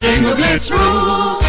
Bingo Blitz rules.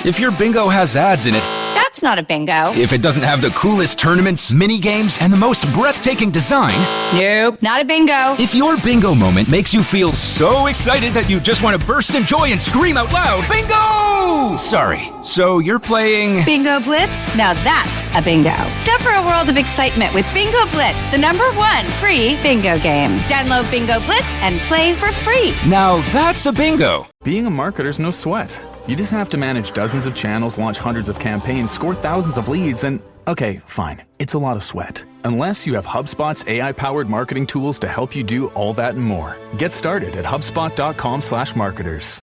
If your bingo has ads in it, That's not a bingo. if it doesn't have the coolest tournaments, mini games, and the most breathtaking design, Nope, not a bingo. if your bingo moment makes you feel so excited that you just want to burst in joy and scream out loud, bingo! Sorry, so you're playing... Bingo Blitz? Now that's a bingo. Go for a world of excitement with Bingo Blitz, the #1 free bingo game. Download Bingo Blitz and play for free. Now that's a bingo. Being a marketer's no sweat. You just have to manage dozens of channels, launch hundreds of campaigns, score thousands of leads, and okay, fine. It's a lot of sweat. Unless you have HubSpot's AI-powered marketing tools to help you do all that and more. Get started at HubSpot.com/marketers.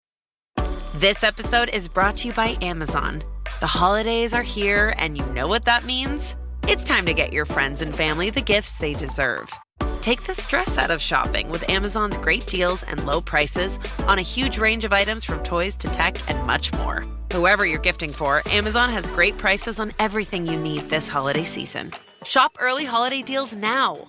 This episode is brought to you by Amazon. The holidays are here, and you know what that means? It's time to get your friends and family the gifts they deserve. Take the stress out of shopping with Amazon's great deals and low prices on a huge range of items from toys to tech and much more. Whoever you're gifting for, Amazon has great prices on everything you need this holiday season. Shop early holiday deals now.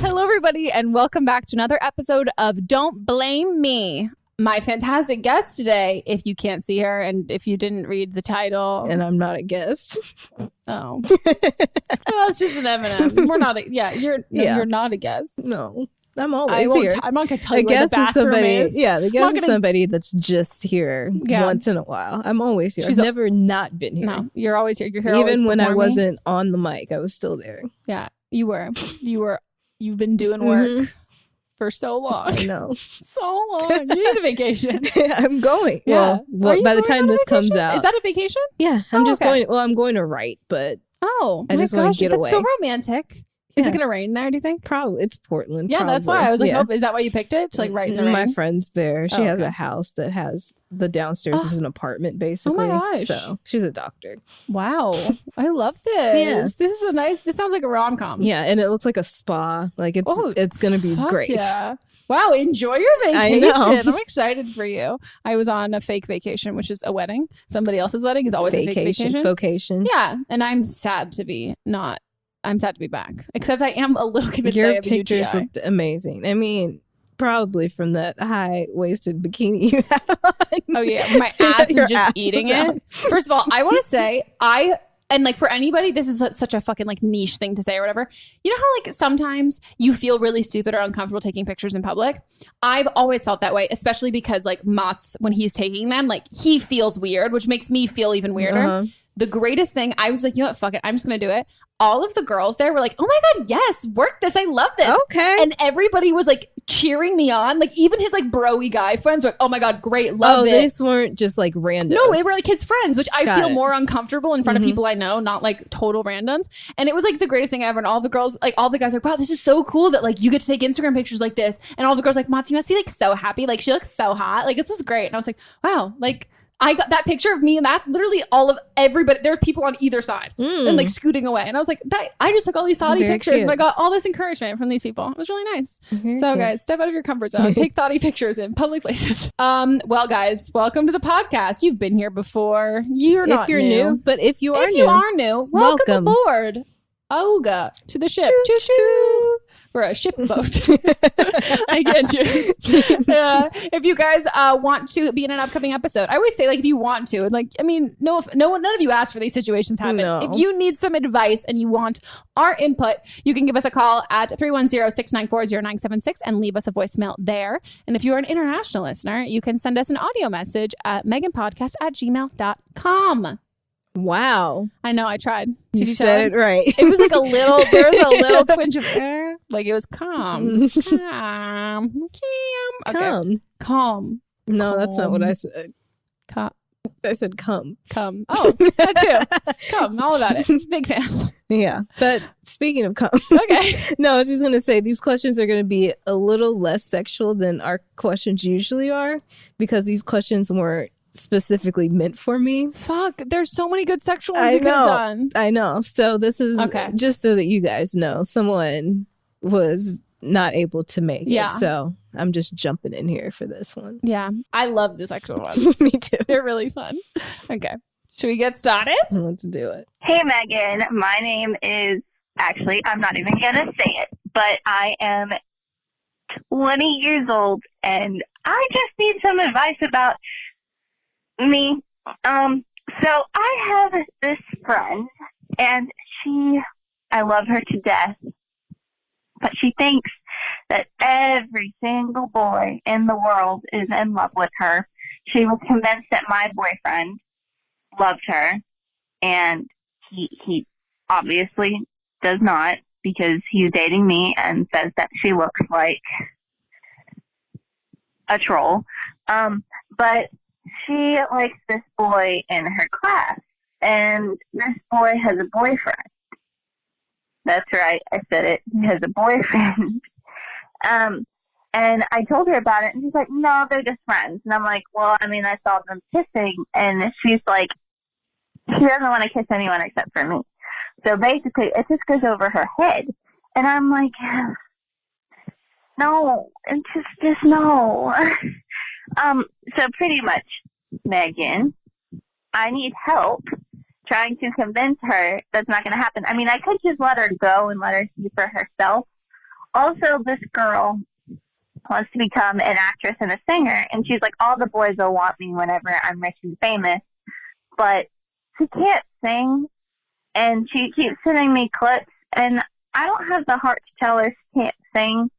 Hello, everybody, and welcome back to another episode of Don't Blame Me. My fantastic guest today, if you can't see her and if you didn't read the title. And I'm not a guest. Oh. Well, it's just an M&M. We're not you're not a guest. No, I'm always here. I'm not going to tell you I where guess the bathroom is. Yeah, the guest is somebody that's just here once in a while. I'm always here. I've never not been here. No, you're always here. You're here Even when I performing. wasn't on the mic, I was still there. Yeah, you were. You've been doing work for so long. I know. So long. You need a vacation. I'm going. Yeah. Well, by the time this comes out. Is that a vacation? Yeah, I'm just going. Well, I'm going to write, but Oh, I just want to get that's away. so romantic. Is it going to rain there, do you think? Probably. It's Portland. Yeah, that's why. I was like, oh, is that why you picked it? To like right in the rain? My friend's there. She has okay. a house that has the downstairs is an apartment, basically. Oh my gosh. So she's a doctor. Wow. I love this. Yeah. This sounds like a rom-com. Yeah, and it looks like a spa. Like it's going to be Fuck great. Yeah. Wow, enjoy your vacation. I know. I'm excited for you. I was on a fake vacation, which is a wedding. Somebody else's wedding is always a fake vacation. Vocation. Yeah, and I'm sad to be back. Except I am a little convinced I Your have a pictures UTI. looked amazing. I mean, probably from that high-waisted bikini you had on. Oh yeah, my ass Your was just ass eating was out. it. First of all, I want to say and like for anybody, this is such a fucking like niche thing to say or whatever. You know how like sometimes you feel really stupid or uncomfortable taking pictures in public? I've always felt that way, especially because like Mott's, when he's taking them, like he feels weird, which makes me feel even weirder. Uh-huh. The greatest thing, I was like, you know what, fuck it, I'm just gonna do it. All of the girls there were like, oh my God, yes, work this. I love this. Okay. And everybody was like cheering me on. Like even his like bro-y guy friends were like, oh my God, great, love it. These weren't just like randoms. No, they were like his friends, which I Got feel it. more uncomfortable in front of people I know, not like total randoms. And it was like the greatest thing ever. And all the girls, like all the guys were like, wow, this is so cool that like you get to take Instagram pictures like this. And all the girls like, Mats, you must be like so happy. Like she looks so hot. Like this is great. And I was like, wow, like I got that picture of me and that's literally all of everybody. There's people on either side and like scooting away. And I was like, I just took all these thoughty Very pictures cute. and I got all this encouragement from these people. It was really nice. Very So cute. guys, step out of your comfort zone. Take thoughty pictures in public places. Well guys, welcome to the podcast. You've been here before. You're not If you're new, but if you are if new, you are new, welcome welcome. aboard. Auga to the ship. Choo choo. We're a ship boat. I get you. If you guys want to be in an upcoming episode, I always say like if you want to, and like I mean, none of you asked for these situations happen. No. If you need some advice and you want our input, you can give us a call at 310-694-0976 and leave us a voicemail there. And if you are an international listener, you can send us an audio message at meghanpodcast@gmail.com. wow, I know, I tried. you Did said it try? right. It was like there was a little twinge of air. Like it was calm. Calm. Okay. Calm. No, that's not what I Calm. said. Calm. I said come. Come. Oh, that too. Come. All about it. Big fan. Yeah. But speaking of come. Okay. No, I was just going to say these questions are going to be a little less sexual than our questions usually are because these questions weren't specifically meant for me. Fuck. There's so many good sexual ones you could have done. I know. So this is just so that you guys know someone was not able to make it. So I'm just jumping in here for this one. Yeah. I love the sexual ones. Me too. They're really fun. Okay. Should we get started? Let's do it. Hey, Megan. My name is, actually, I'm not even going to say it, but I am 20 years old, and I just need some advice about me. So I have this friend, and I love her to death, but she thinks that every single boy in the world is in love with her. She was convinced that my boyfriend loved her, and he obviously does not, because he's dating me and says that she looks like a troll. But she likes this boy in her class, and this boy has a boyfriend. That's right, I said it. He has a boyfriend. And I told her about it, and she's like, no, they're just friends. And I'm like, well, I mean, I saw them kissing, and she's like, she doesn't want to kiss anyone except for me. So basically, it just goes over her head. And I'm like, no, it's just no. So pretty much, Megan, I need help trying to convince her that's not going to happen. I mean, I could just let her go and let her see for herself. Also, this girl wants to become an actress and a singer, and she's like, all the boys will want me whenever I'm rich and famous, but she can't sing, and she keeps sending me clips, and I don't have the heart to tell her she can't sing,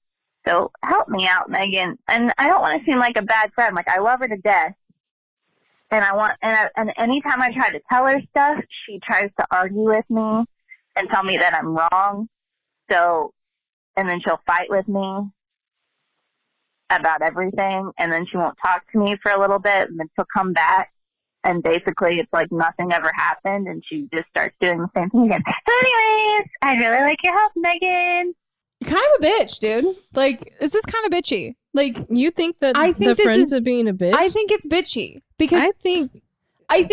so help me out, Megan. And I don't want to seem like a bad friend. Like, I love her to death, and and anytime I try to tell her stuff, she tries to argue with me and tell me that I'm wrong, and then she'll fight with me about everything, and then she won't talk to me for a little bit, and then she'll come back, and basically it's like nothing ever happened, and she just starts doing the same thing again. So anyways, I'd really like your help, Megan. You're kind of a bitch, dude. Like, this is kind of bitchy. Like, You think that I think the this friends is- are being a bitch? I think it's bitchy because I think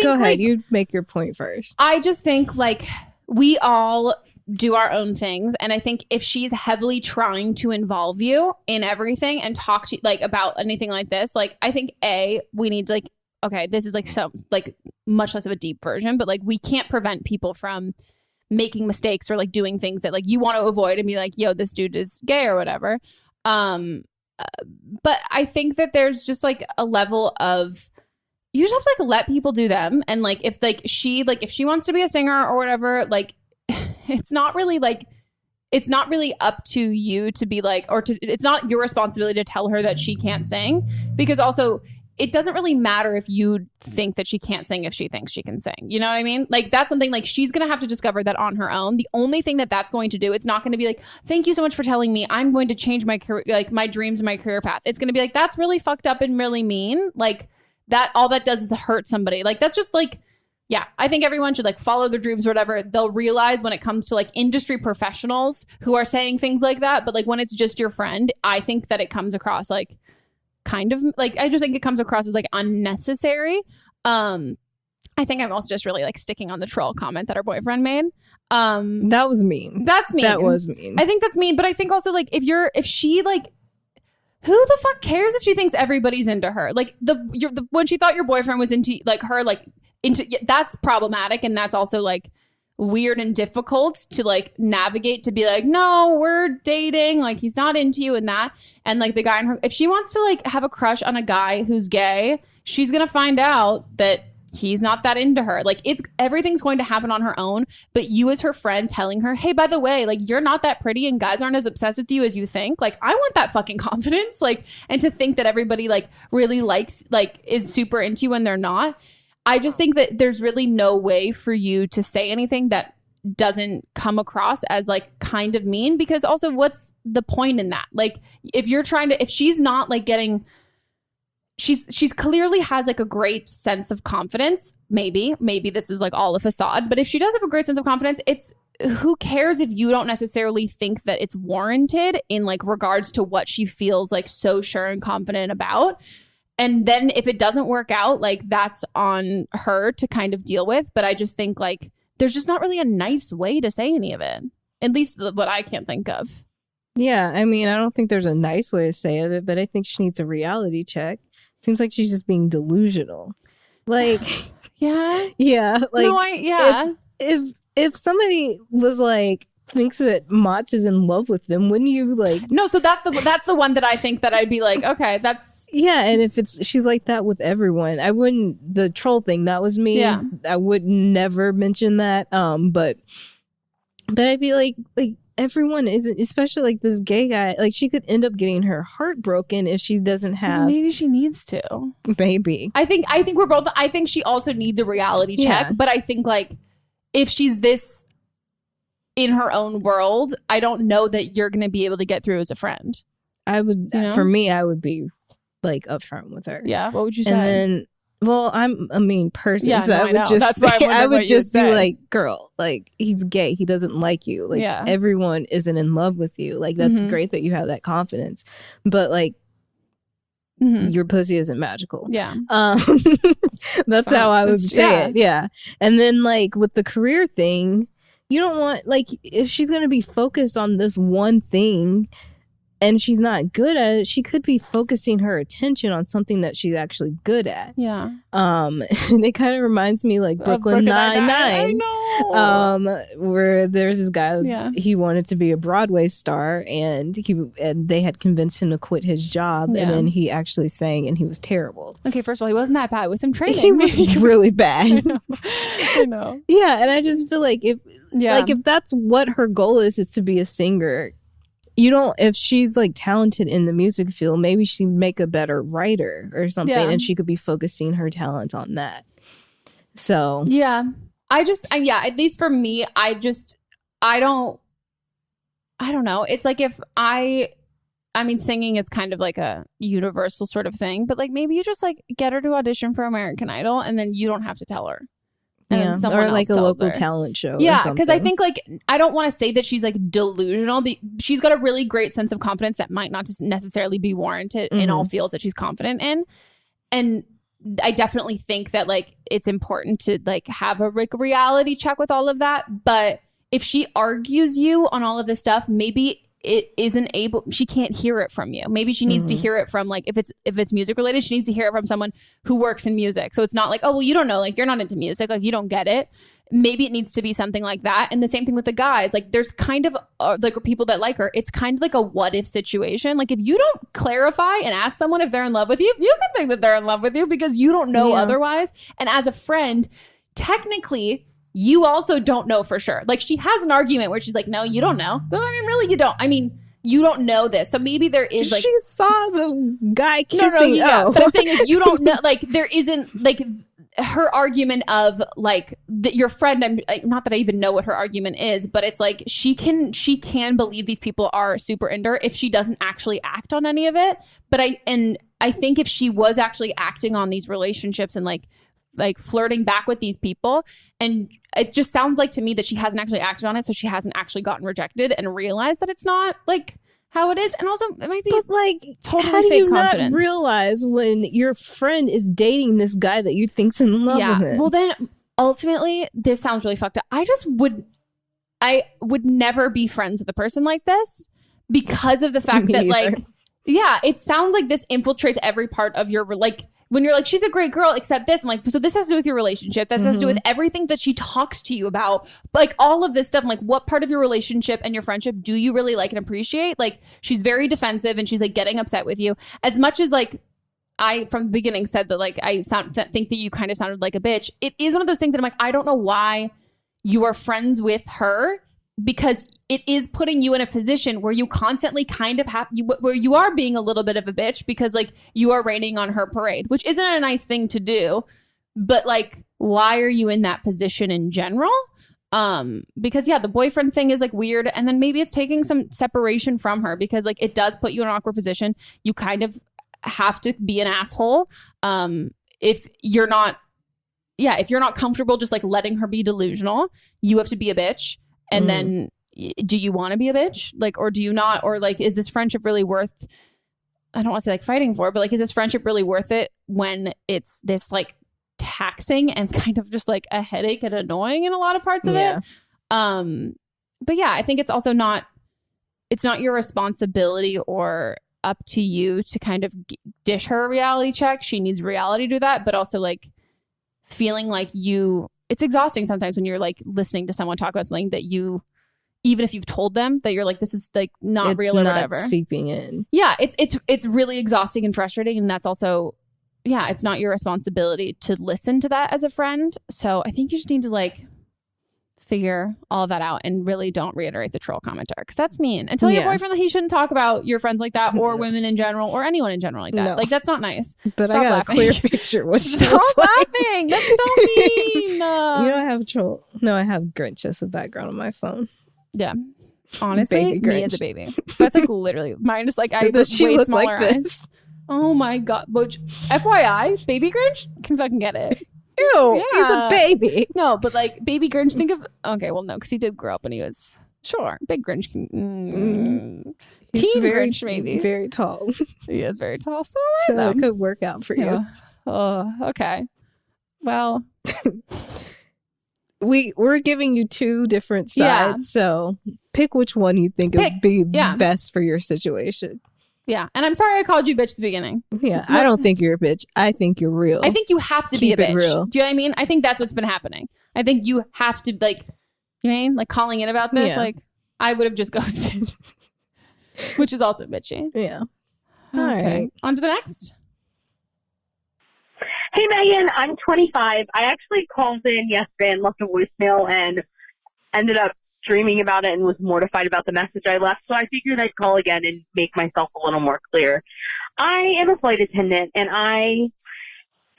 go ahead, like, you make your point first. I just think like we all do our own things, and I think if she's heavily trying to involve you in everything and talk to you like about anything like this, like I think we need to like, okay, this is like so like much less of a deep version, but like we can't prevent people from making mistakes or like doing things that like you want to avoid and be like, yo, this dude is gay or whatever. But I think that there's just like a level of, you just have to like let people do them, and like if she wants to be a singer or whatever, like it's not really up to you to be like, it's not your responsibility to tell her that she can't sing, because also it doesn't really matter if you think that she can't sing if she thinks she can sing. You know what I mean? Like that's something like she's going to have to discover that on her own. The only thing that's going to do, it's not going to be like, thank you so much for telling me, I'm going to change my career, like my dreams and my career path. It's going to be like, that's really fucked up and really mean. Like that, all that does is hurt somebody. Like that's just like, yeah, I think everyone should like follow their dreams or whatever. They'll realize when it comes to like industry professionals who are saying things like that. But like when it's just your friend, I think that it comes across like kind of like, I just think it comes across as like unnecessary. I think I'm also just really like sticking on the troll comment that her boyfriend made. That was mean. That's mean. That was mean. I think that's mean. But I think also like if she like, who the fuck cares if she thinks everybody's into her? Like when she thought your boyfriend was into like her, like into, that's problematic, and that's also like weird and difficult to like navigate, to be like, no, we're dating, like he's not into you and that. And like the guy in her, if she wants to like have a crush on a guy who's gay, she's gonna find out that he's not that into her. Like everything's going to happen on her own, but you as her friend telling her, hey, by the way, like you're not that pretty and guys aren't as obsessed with you as you think. Like I want that fucking confidence, like, and to think that everybody like really likes, like is super into you when they're not. I just think that there's really no way for you to say anything that doesn't come across as like kind of mean, because also what's the point in that? Like if she's not like getting, she's clearly has like a great sense of confidence. Maybe this is like all a facade, but if she does have a great sense of confidence, it's, who cares if you don't necessarily think that it's warranted in like regards to what she feels like so sure and confident about. And then if it doesn't work out, like that's on her to kind of deal with. But I just think like there's just not really a nice way to say any of it, at least what I can't think of. Yeah, I mean, I don't think there's a nice way to say it, but I think she needs a reality check. Seems like she's just being delusional. Like, Yeah, like no, if somebody was like thinks that Mats is in love with them, wouldn't you like? No, so that's the one that I think that I'd be like, okay, that's And if she's like that with everyone, I wouldn't. The troll thing, that was me. Yeah. I would never mention that. But I'd be like everyone isn't, especially like this gay guy. Like she could end up getting her heart broken if she doesn't have. Maybe she needs to. Maybe. I think we're both. I think she also needs a reality check. But I think like if she's this in her own world, I don't know that you're going to be able to get through as a friend. I would, for me, I would be like upfront with her. Yeah. What would you say? And then, well, I'm a mean person, so I would just That's why say, I would just be say. like, girl, like he's gay, he doesn't like you. Like everyone isn't in love with you. Like that's great that you have that confidence, but like your pussy isn't magical. Yeah. That's how I would say it. Yeah. And then like with the career thing, you don't want, like, if she's going to be focused on this one thing and she's not good at it, she could be focusing her attention on something that she's actually good at. Yeah. And it kind of reminds me like Brooklyn Nine-Nine. I know. Where there's this guy, he wanted to be a Broadway star, and they had convinced him to quit his job, and then he actually sang, and he was terrible. Okay, first of all, he wasn't that bad with some training. He was really bad. I know. Yeah, and I just feel like if that's what her goal is to be a singer, if she's like talented in the music field, maybe she'd make a better writer or something, and she could be focusing her talent on that. So at least for me, I don't know. It's like if I mean, singing is kind of like a universal sort of thing, but like maybe you just like get her to audition for American Idol, and then you don't have to tell her. And or like a local talent show. Yeah, because I think like I don't want to say that she's like delusional. She's got a really great sense of confidence that might not just necessarily be warranted in all fields that she's confident in. And I definitely think that like it's important to like have a like reality check with all of that. But if she argues you on all of this stuff, maybe it isn't able, she can't hear it from you. Maybe she needs to hear it from like, if it's music related, she needs to hear it from someone who works in music. So it's not like, oh, well, you don't know, like you're not into music, like you don't get it. Maybe it needs to be something like that. And the same thing with the guys, like there's kind of like people that like her. It's kind of like a what if situation. Like if you don't clarify and ask someone if they're in love with you, you can think that they're in love with you because you don't know otherwise. And as a friend, technically, you also don't know for sure. Like she has an argument where she's like, no, you don't know. But I mean, really, you don't. I mean, you don't know this. So maybe there is like. She saw the guy kissing. But I'm saying like, you don't know, like there isn't like her argument of like your friend. I'm not that I even know what her argument is, but it's like she can believe these people are super into her if she doesn't actually act on any of it. But I think if she was actually acting on these relationships and like flirting back with these people, and it just sounds like to me that she hasn't actually acted on it, so she hasn't actually gotten rejected and realized that it's not like how it is. And also it might be like totally how do fake you confidence. Not realize when your friend is dating this guy that you think's in love with him? Well, then ultimately this sounds really fucked up. I would never be friends with a person like this because of the fact that like it sounds like this infiltrates every part of your like. When you're like, she's a great girl, except this. I'm like, so this has to do with your relationship. This has to do with everything that she talks to you about. Like all of this stuff. I'm like, what part of your relationship and your friendship do you really like and appreciate? Like she's very defensive and she's like getting upset with you. As much as like I from the beginning said that like I think that you kind of sounded like a bitch. It is one of those things that I'm like, I don't know why you are friends with her, because it is putting you in a position where you constantly kind of have where you are being a little bit of a bitch because like you are raining on her parade, which isn't a nice thing to do. But like, why are you in that position in general? Because the boyfriend thing is like weird. And then maybe it's taking some separation from her because like it does put you in an awkward position. You kind of have to be an asshole. If you're not comfortable just like letting her be delusional, you have to be a bitch. And then do you want to be a bitch? Like, or do you not? Or like, is this friendship really worth, I don't want to say like fighting for, but like, is this friendship really worth it when it's this like taxing and kind of just like a headache and annoying in a lot of parts of it? But I think it's also it's not your responsibility or up to you to kind of dish her a reality check. She needs reality to do that, but also like feeling like it's exhausting sometimes when you're like listening to someone talk about something that even if you've told them that you're like, this is like not real or whatever. It's not seeping in. Yeah, it's really exhausting and frustrating. And that's also, yeah, it's not your responsibility to listen to that as a friend. So I think you just need to like figure all that out and really don't reiterate the troll commenter, because that's mean. And tell your boyfriend that he shouldn't talk about your friends like that, or women in general, or anyone in general like that. No. Like, that's not nice. But Stop I got laughing. a clear picture what she Stop looks like. laughing. That's so mean. You know, I have troll. No, I have Grinch as a background on my phone. Yeah. Honestly, Baby me as a baby. That's like literally mine. Is like I have Does she way look smaller like this? eyes. Oh my god! But FYI, baby Grinch can fucking get it. Ew, he's a baby. No, but like baby Grinch. Think of no, because he did grow up and he was big Grinch. He's Teen very, Grinch, maybe very tall. He is very tall, so it could work out for you. Yeah. Oh, okay. Well, we're giving you two different sides, so pick which one you think would be best for your situation. Yeah, and I'm sorry I called you bitch at the beginning. Yeah, I don't think you're a bitch. I think you're real. I think you have to be a Keep it bitch. real. Do you know what I mean? I think that's what's been happening. I think you have to, like, you know what I mean? Like, calling in about this, like, I would have just ghosted. Which is also bitchy. Yeah. Okay. All right. On to the next. Hey, Megan, I'm 25. I actually called in yesterday and left a voicemail and ended up dreaming about it and was mortified about the message I left. So I figured I'd call again and make myself a little more clear. I am a flight attendant, and I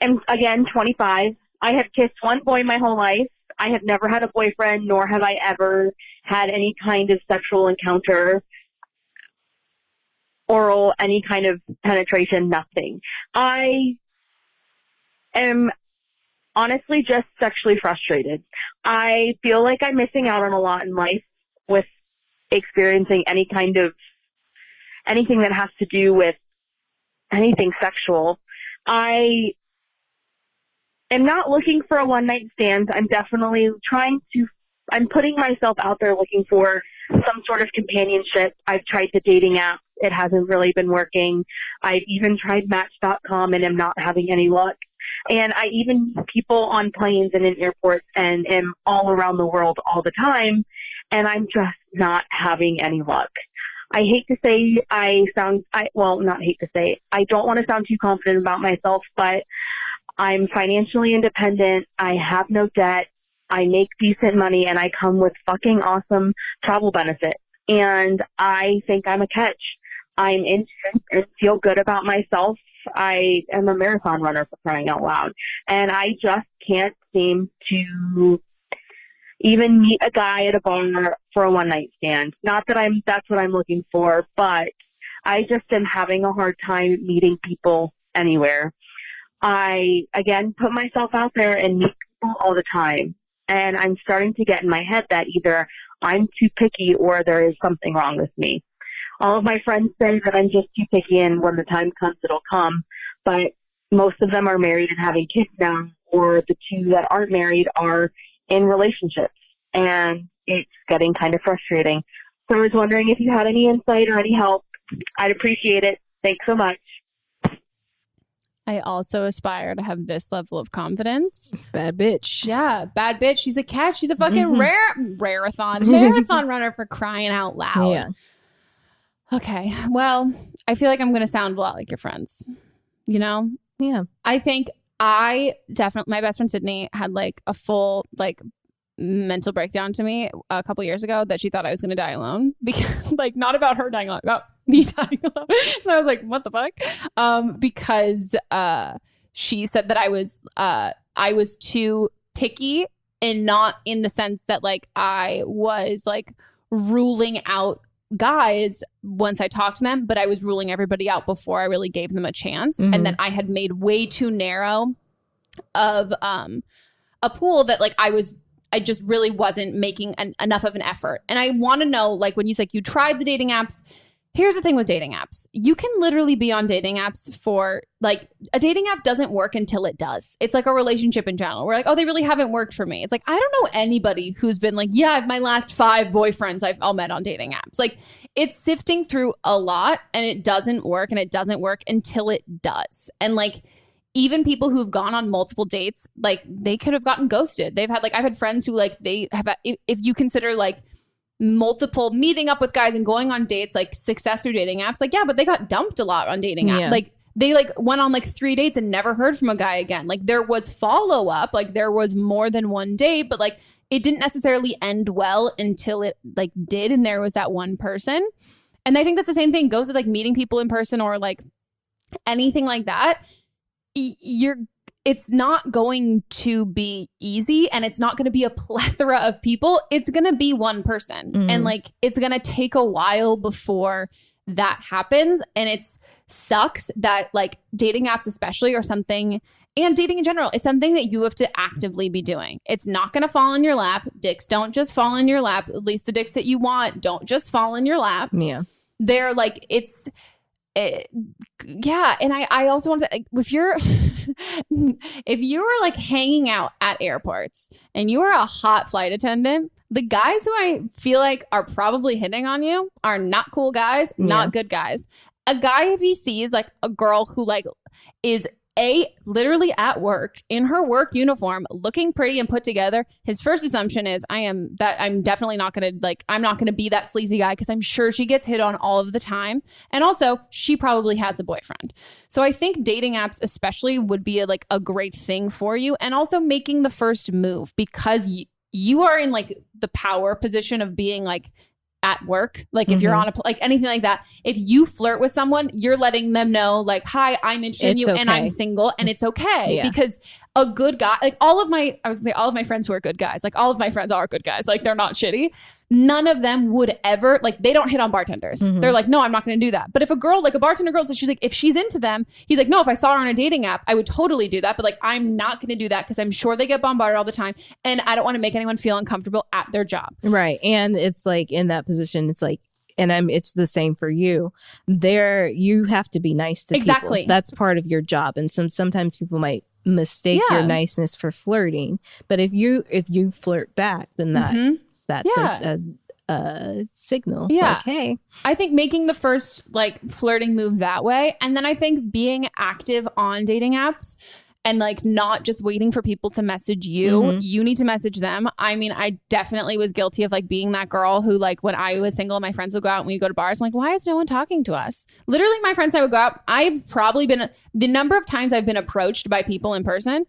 am, again, 25. I have kissed one boy my whole life. I have never had a boyfriend, nor have I ever had any kind of sexual encounter, oral, any kind of penetration, nothing. I am honestly just sexually frustrated. I feel like I'm missing out on a lot in life with experiencing anything that has to do with anything sexual. I am not looking for a one-night stand. I'm definitely I'm putting myself out there looking for some sort of companionship. I've tried the dating app. It hasn't really been working. I've even tried Match.com and am not having any luck. And I even meet people on planes and in airports and am all around the world all the time, and I'm just not having any luck. I hate to say I don't want to sound too confident about myself, but I'm financially independent. I have no debt. I make decent money, and I come with fucking awesome travel benefits. And I think I'm a catch. I'm in shape and feel good about myself. I am a marathon runner, for crying out loud. And I just can't seem to even meet a guy at a bar for a one-night stand. Not that that's what I'm looking for, but I just am having a hard time meeting people anywhere. I, again, put myself out there and meet people all the time. And I'm starting to get in my head that either I'm too picky or there is something wrong with me. All of my friends say that I'm just too picky, and when the time comes, it'll come. But most of them are married and having kids now, or the two that aren't married are in relationships. And it's getting kind of frustrating. So I was wondering if you had any insight or any help. I'd appreciate it. Thanks so much. I also aspire to have this level of confidence. Bad bitch. Yeah, bad bitch. She's a catch. She's a fucking marathon runner, for crying out loud. Yeah. Okay. Well, I feel like I'm going to sound a lot like your friends, you know? Yeah. I think my best friend Sydney had like a full like mental breakdown to me a couple years ago that she thought I was going to die alone, because like not about her dying alone, about me dying alone. And I was like, what the fuck? Because she said that I was too picky, and not in the sense that like I was like ruling out guys once I talked to them, but I was ruling everybody out before I really gave them a chance. Mm-hmm. And then I had made way too narrow of a pool that like I just really wasn't making enough of an effort. And I want to know, like, when you say you tried the dating apps, here's the thing with dating apps. You can literally be on dating apps for like, a dating app doesn't work until it does. It's like a relationship in general. We're like, oh, they really haven't worked for me. It's like, I don't know anybody who's been like, yeah, my last 5 boyfriends I've all met on dating apps. Like, it's sifting through a lot, and it doesn't work, and it doesn't work until it does. And like, even people who've gone on multiple dates, like they could have gotten ghosted. They've had like, I've had friends who like, they have, if you consider like multiple meeting up with guys and going on dates, like success through dating apps, like, yeah, but they got dumped a lot on dating apps. Like they like went on like 3 dates and never heard from a guy again. Like there was follow up, like there was more than one date, but like it didn't necessarily end well until it like did. And there was that one person. And I think that's the same thing goes with like meeting people in person or like anything like that. It's not going to be easy, and it's not going to be a plethora of people. It's going to be one person. And like, it's going to take a while before that happens. And it's sucks that like dating apps especially are something, and dating in general, it's something that you have to actively be doing. It's not going to fall in your lap. Dicks don't just fall in your lap. At least the dicks that you want don't just fall in your lap. Yeah. They're like, yeah. And I also want to, if you're like hanging out at airports and you are a hot flight attendant, the guys who I feel like are probably hitting on you are not cool guys, not good guys. A guy, if he sees like a girl who like is literally at work in her work uniform, looking pretty and put together, his first assumption is I'm definitely not going to like, I'm not going to be that sleazy guy because I'm sure she gets hit on all of the time. And also she probably has a boyfriend. So I think dating apps especially would be a great thing for you. And also making the first move because you are in like the power position of being like at work. Like if you're on like anything like that, if you flirt with someone, you're letting them know like, hi, I'm interested in you and I'm single and it's okay. Because a good guy, like all of my friends who are good guys, like all of my friends are good guys. Like they're not shitty. None of them would ever, like they don't hit on bartenders. They're like, no, I'm not going to do that. But if a girl, like a bartender girl, so she's like, if she's into them, he's like, no, if I saw her on a dating app, I would totally do that. But like, I'm not going to do that because I'm sure they get bombarded all the time. And I don't want to make anyone feel uncomfortable at their job. Right. And it's like in that position, it's like, it's the same for you. You have to be nice to people. That's part of your job. And sometimes people might mistake your niceness for flirting. But if you flirt back, then that's a signal. Yeah. Like, hey. I think making the first like flirting move that way. And then I think being active on dating apps and like not just waiting for people to message you. You need to message them. I mean, I definitely was guilty of like being that girl who like when I was single, my friends would go out and we'd go to bars. I'm like, why is no one talking to us? Literally my friends and I would go out. I've probably been, the number of times I've been approached by people in person,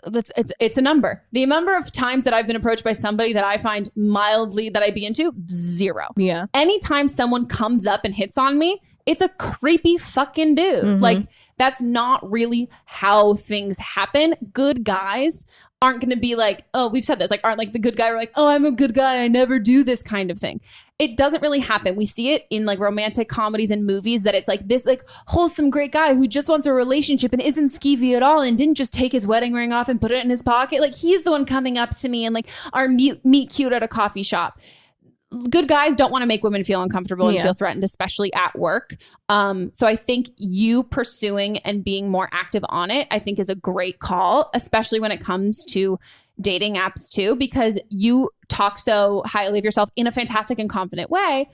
it's a number. The number of times that I've been approached by somebody that I find mildly that I'd be into, 0. Yeah. Anytime someone comes up and hits on me, it's a creepy fucking dude. Like that's not really how things happen. Good guys aren't going to be like, oh, we've said this, like aren't like the good guy or like, oh, I'm a good guy, I never do this kind of thing. It doesn't really happen. We see it in like romantic comedies and movies that it's like this like wholesome great guy who just wants a relationship and isn't skeevy at all and didn't just take his wedding ring off and put it in his pocket. Like he's the one coming up to me and like our meet cute at a coffee shop. Good guys don't want to make women feel uncomfortable and feel threatened, especially at work. So I think you pursuing and being more active on it, I think is a great call, especially when it comes to dating apps too, because you talk so highly of yourself in a fantastic and confident way.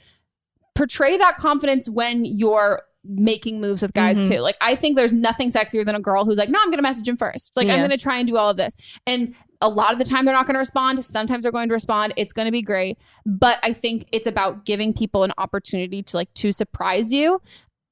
Portray that confidence when you're making moves with guys too. Like I think there's nothing sexier than a girl who's like, no, I'm going to message him first. Like I'm going to try and do all of this. And a lot of the time they're not going to respond. Sometimes they're going to respond. It's going to be great. But I think it's about giving people an opportunity to surprise you.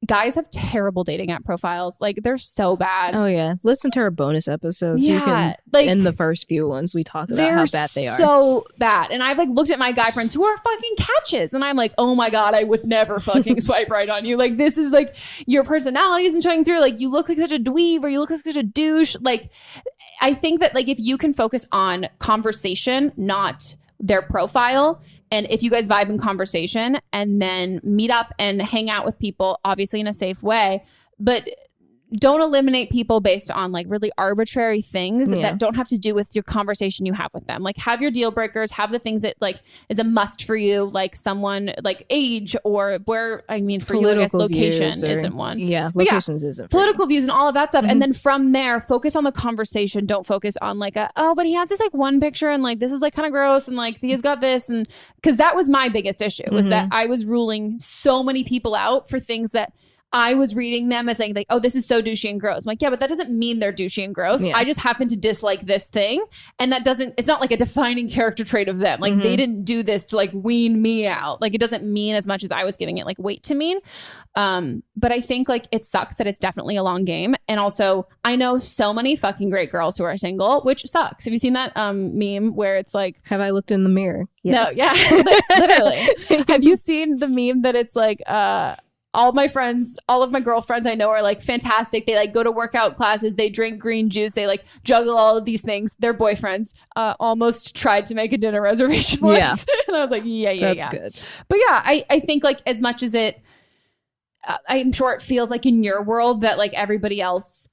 Guys have terrible dating app profiles. Like they're so bad. Oh yeah. Listen to our bonus episodes. Yeah. You can, like in the first few ones we talk about how bad they are. So bad. And I've like looked at my guy friends who are fucking catches and I'm like, oh my God, I would never fucking swipe right on you. Like this is like your personality isn't showing through. Like you look like such a dweeb or you look like such a douche. Like I think that like if you can focus on conversation, not their profile, and if you guys vibe in conversation and then meet up and hang out with people, obviously in a safe way, but don't eliminate people based on like really arbitrary things that don't have to do with your conversation you have with them. Like have your deal breakers, have the things that like is a must for you, like someone like age or where, I mean, for political you, I guess location isn't one. Yeah, locations isn't. Political views and all of that stuff. And then from there, focus on the conversation. Don't focus on like, but he has this like one picture and like, this is like kind of gross and like, he's got this. And because that was my biggest issue was that I was ruling so many people out for things that I was reading them as saying like, oh, this is so douchey and gross. I'm like, yeah, but that doesn't mean they're douchey and gross. Yeah. I just happen to dislike this thing. And that doesn't, it's not like a defining character trait of them. Like they didn't do this to like wean me out. Like it doesn't mean as much as I was giving it like weight to mean. But I think like it sucks that it's definitely a long game. And also I know so many fucking great girls who are single, which sucks. Have you seen that meme where it's like, have I looked in the mirror? Yes. No, yeah, literally. Have you seen the meme that it's like, all of my girlfriends I know are like fantastic. They like go to workout classes. They drink green juice. They like juggle all of these things. Their boyfriends almost tried to make a dinner reservation once. Yeah. And I was like, that's good. But yeah, I think like as much as it, I'm sure it feels like in your world that like everybody else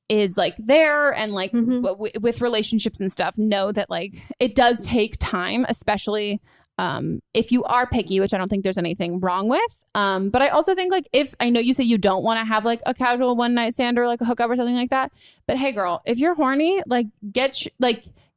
is like there and like with relationships and stuff, know that like it does take time, especially if you are picky, which I don't think there's anything wrong with. But I also think like if I know you say you don't want to have like a casual one night stand or like a hookup or something like that. But hey, girl, if you're horny, like get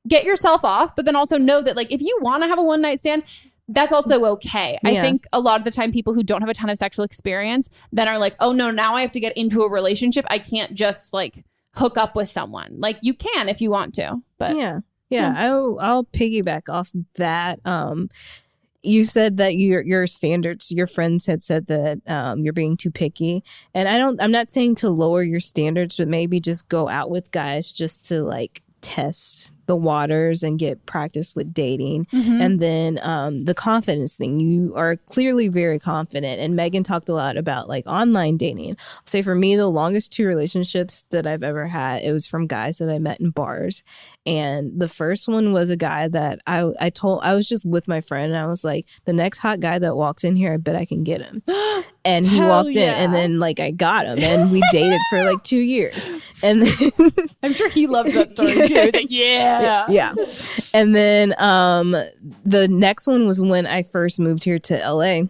yourself off. But then also know that like if you want to have a one night stand, that's also okay. Yeah. I think a lot of the time people who don't have a ton of sexual experience then are like, oh no, now I have to get into a relationship. I can't just like hook up with someone. Like you can if you want to. But I'll piggyback off that. You said that your standards, your friends had said that you're being too picky, and I'm not saying to lower your standards, but maybe just go out with guys just to like test the waters and get practice with dating. And then the confidence thing, you are clearly very confident, and Megan talked a lot about like online dating. I'll say for me, the longest 2 relationships that I've ever had, it was from guys that I met in bars. And the first one was a guy that I was just with my friend, and I was like, the next hot guy that walks in here, I bet I can get him. And he walked in, and then like I got him, and we dated for like 2 years. And then I'm sure he loved that story too. He's like, yeah. And then the next one was when I first moved here to LA.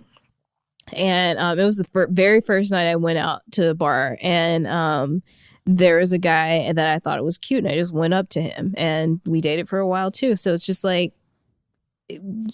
And it was the very first night I went out to a bar, and there was a guy that I thought it was cute, and I just went up to him, and we dated for a while too. So it's just like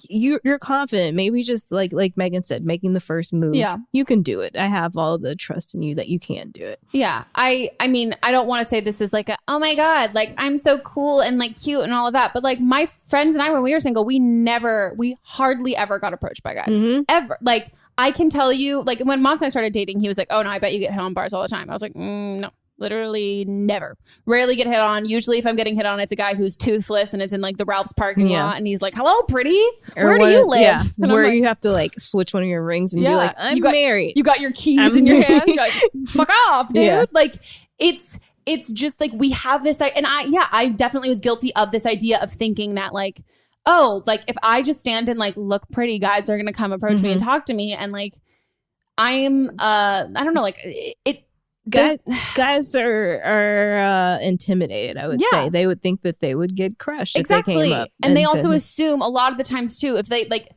you're confident. Maybe just like Megan said, making the first move. Yeah, you can do it. I have all the trust in you that you can do it. Yeah, I mean, I don't want to say this is like a, oh my god, like I'm so cool and like cute and all of that, but like my friends and I, when we were single, we hardly ever got approached by guys ever. Like I can tell you, like when Mons and I started dating, he was like, oh no, I bet you get hit on bars all the time. I was like, no. Literally never. Rarely get hit on. Usually if I'm getting hit on, it's a guy who's toothless and is in like the Ralph's parking lot, and he's like, hello, pretty. Where do you live? Yeah. Where you have to like switch one of your rings and be like, I'm married. You got your keys in your hand. You're like, fuck off, dude. Yeah. Like it's just like we have this, and I definitely was guilty of this idea of thinking that like, oh, like if I just stand and like look pretty, guys are gonna come approach me and talk to me, and like I'm I don't know, like it. Guys are intimidated, I would say. They would think that they would get crushed if they came up. And they also assume a lot of the times too, if they like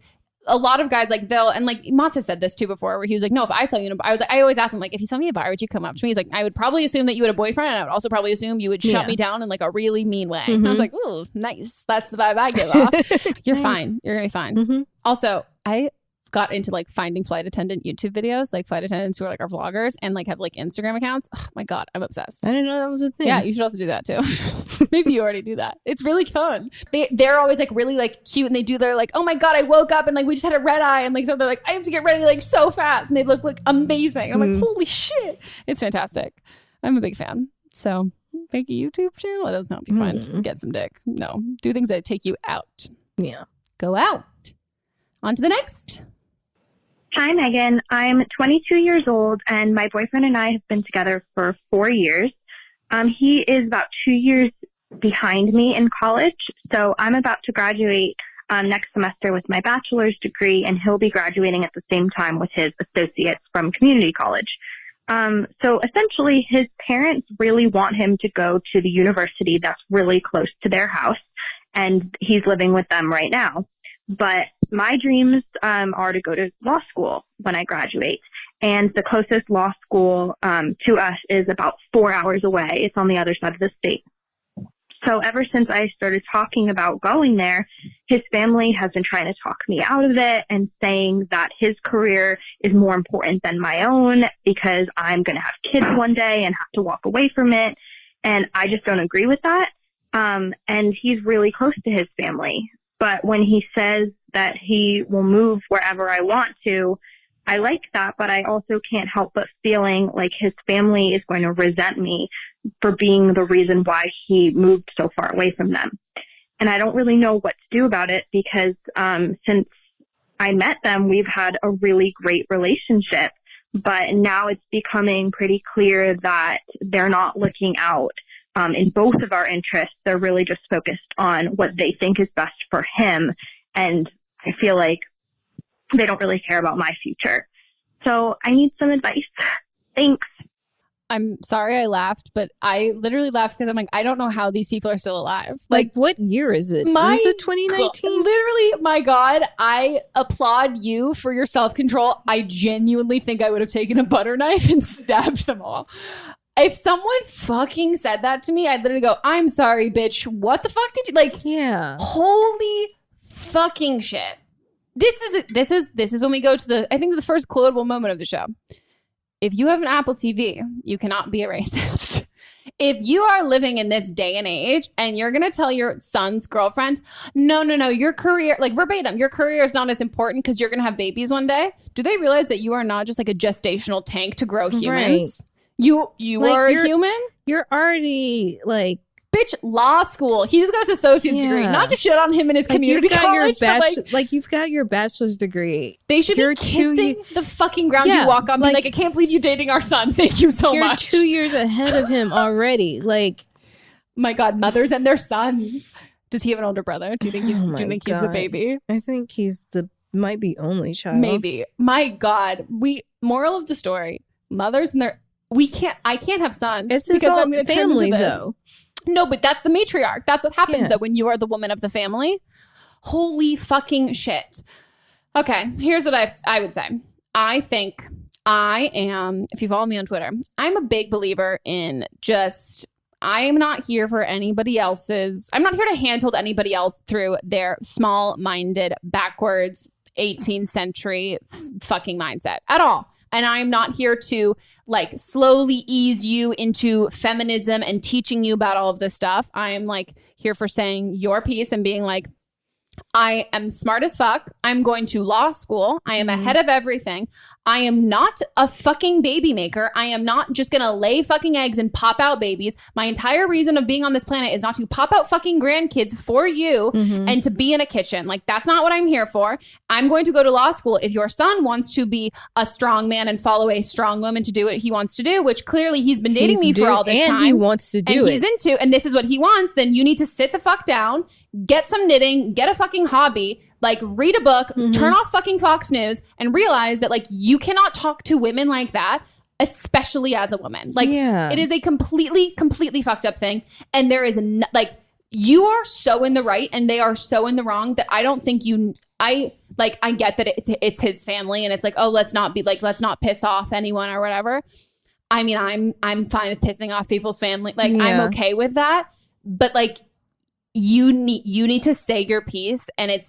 a lot of guys like they'll, and like Matza said this too before, where he was like, no, if I saw you in a bar, I always ask him like, if you saw me in a bar, would you come up to me? He's like, I would probably assume that you had a boyfriend, and I would also probably assume you would shut me down in like a really mean way. And I was like, ooh, nice. That's the vibe I give off. You're fine. You're gonna be fine. Also, I got into like finding flight attendant YouTube videos, like flight attendants who are like our vloggers and like have like Instagram accounts. Oh my god, I'm obsessed. I didn't know that was a thing. Yeah, you should also do that too. Maybe you already do that. It's really fun. They're always like really like cute, and they do their like, oh my god, I woke up and like we just had a red eye, and like so they're like, I have to get ready like so fast, and they look like amazing. And I'm like, holy shit, it's fantastic. I'm a big fan. So make a YouTube channel. It doesn't help you find get some dick. No, do things that take you out. Yeah, go out. On to the next. Hi, Megan. I'm 22 years old, and my boyfriend and I have been together for 4 years. He is about 2 years behind me in college, so I'm about to graduate next semester with my bachelor's degree, and he'll be graduating at the same time with his associates from community college. So essentially, his parents really want him to go to the university that's really close to their house, and he's living with them right now. But my dreams are to go to law school when I graduate. And the closest law school to us is about 4 hours away. It's on the other side of the state. So ever since I started talking about going there, his family has been trying to talk me out of it and saying that his career is more important than my own because I'm going to have kids one day and have to walk away from it. And I just don't agree with that. And he's really close to his family. But when he says that he will move wherever I want to, I like that, but I also can't help but feeling like his family is going to resent me for being the reason why he moved so far away from them. And I don't really know what to do about it because since I met them, we've had a really great relationship. But now it's becoming pretty clear that they're not looking out in both of our interests. They're really just focused on what they think is best for him. And I feel like they don't really care about my future. So I need some advice. Thanks. I'm sorry I laughed, but I literally laughed because I'm like, I don't know how these people are still alive. Like what year is it? Is it 2019? Literally, my God, I applaud you for your self-control. I genuinely think I would have taken a butter knife and stabbed them all. If someone fucking said that to me, I'd literally go, I'm sorry, bitch. What the fuck did you like? Yeah. Holy fucking shit. This is when we go to I think the first quotable moment of the show. If you have an Apple TV, you cannot be a racist. If you are living in this day and age and you're going to tell your son's girlfriend, no, your career, like verbatim, your career is not as important because you're going to have babies one day. Do they realize that you are not just like a gestational tank to grow humans? Right. You like are a human? You're already like, bitch, law school. He just got his associate's degree. Not to shit on him in his community college. You've got your bachelor's degree. They should be kissing the fucking ground you walk on. Like, I can't believe you're dating our son. Thank you so much. You're 2 years ahead of him already. Like, my God, mothers and their sons. Does he have an older brother? Do you think he's the baby? I think he's might be only child. Maybe. My God. Moral of the story. Mothers and their I can't have sons. It's his whole family though. No, but that's the matriarch. That's what happens though when you are the woman of the family. Holy fucking shit. Okay, here's what I would say. I think I am, if you follow me on Twitter, I'm a big believer in I am not here for anybody else's, I'm not here to handhold anybody else through their small-minded, backwards, 18th century fucking mindset at all. And I'm not here to like slowly ease you into feminism and teaching you about all of this stuff. I am like here for saying your piece and being like, I am smart as fuck. I'm going to law school. I am ahead of everything. I am not a fucking baby maker. I am not just going to lay fucking eggs and pop out babies. My entire reason of being on this planet is not to pop out fucking grandkids for you and to be in a kitchen. Like, that's not what I'm here for. I'm going to go to law school. If your son wants to be a strong man and follow a strong woman to do what he wants to do, which clearly he's been dating me for all this time. And he wants to do it. And he's into, and this is what he wants, then you need to sit the fuck down, get some knitting, get a fucking hobby, like read a book, turn off fucking Fox News and realize that like you cannot talk to women like that, especially as a woman. Like it is a completely fucked up thing. And there is like, you are so in the right and they are so in the wrong that I don't think I get that it's his family and it's like, oh, let's not piss off anyone or whatever. I mean, I'm fine with pissing off people's family. Like I'm okay with that. But like, you need to say your piece and it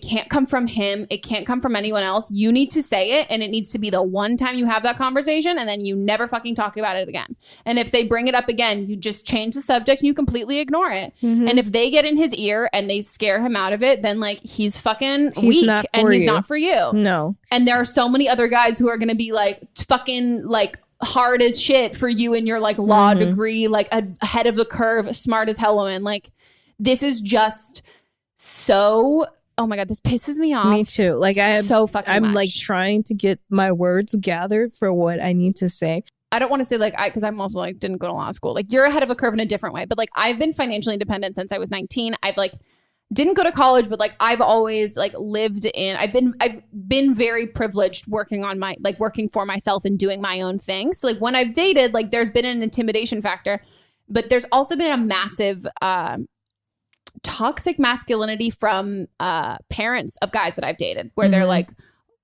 can't come from him. It can't come from anyone else. You need to say it and it needs to be the one time you have that conversation and then you never fucking talk about it again. And if they bring it up again, you just change the subject and you completely ignore it. And if they get in his ear and they scare him out of it, then like he's fucking weak and he's not for you. No. And there are so many other guys who are going to be like fucking like hard as shit for you in your like law degree, like ahead of the curve, smart as hell woman. Like, this is just so, oh my God, this pisses me off. Me too. Like I'm much. Like trying to get my words gathered for what I need to say. I don't want to say like, because I'm also like, didn't go to law school. Like you're ahead of a curve in a different way. But like, I've been financially independent since I was 19. I've like, didn't go to college, but like, I've always like I've been very privileged working for myself and doing my own thing. So like when I've dated, like there's been an intimidation factor, but there's also been a massive, toxic masculinity from parents of guys that I've dated where they're like,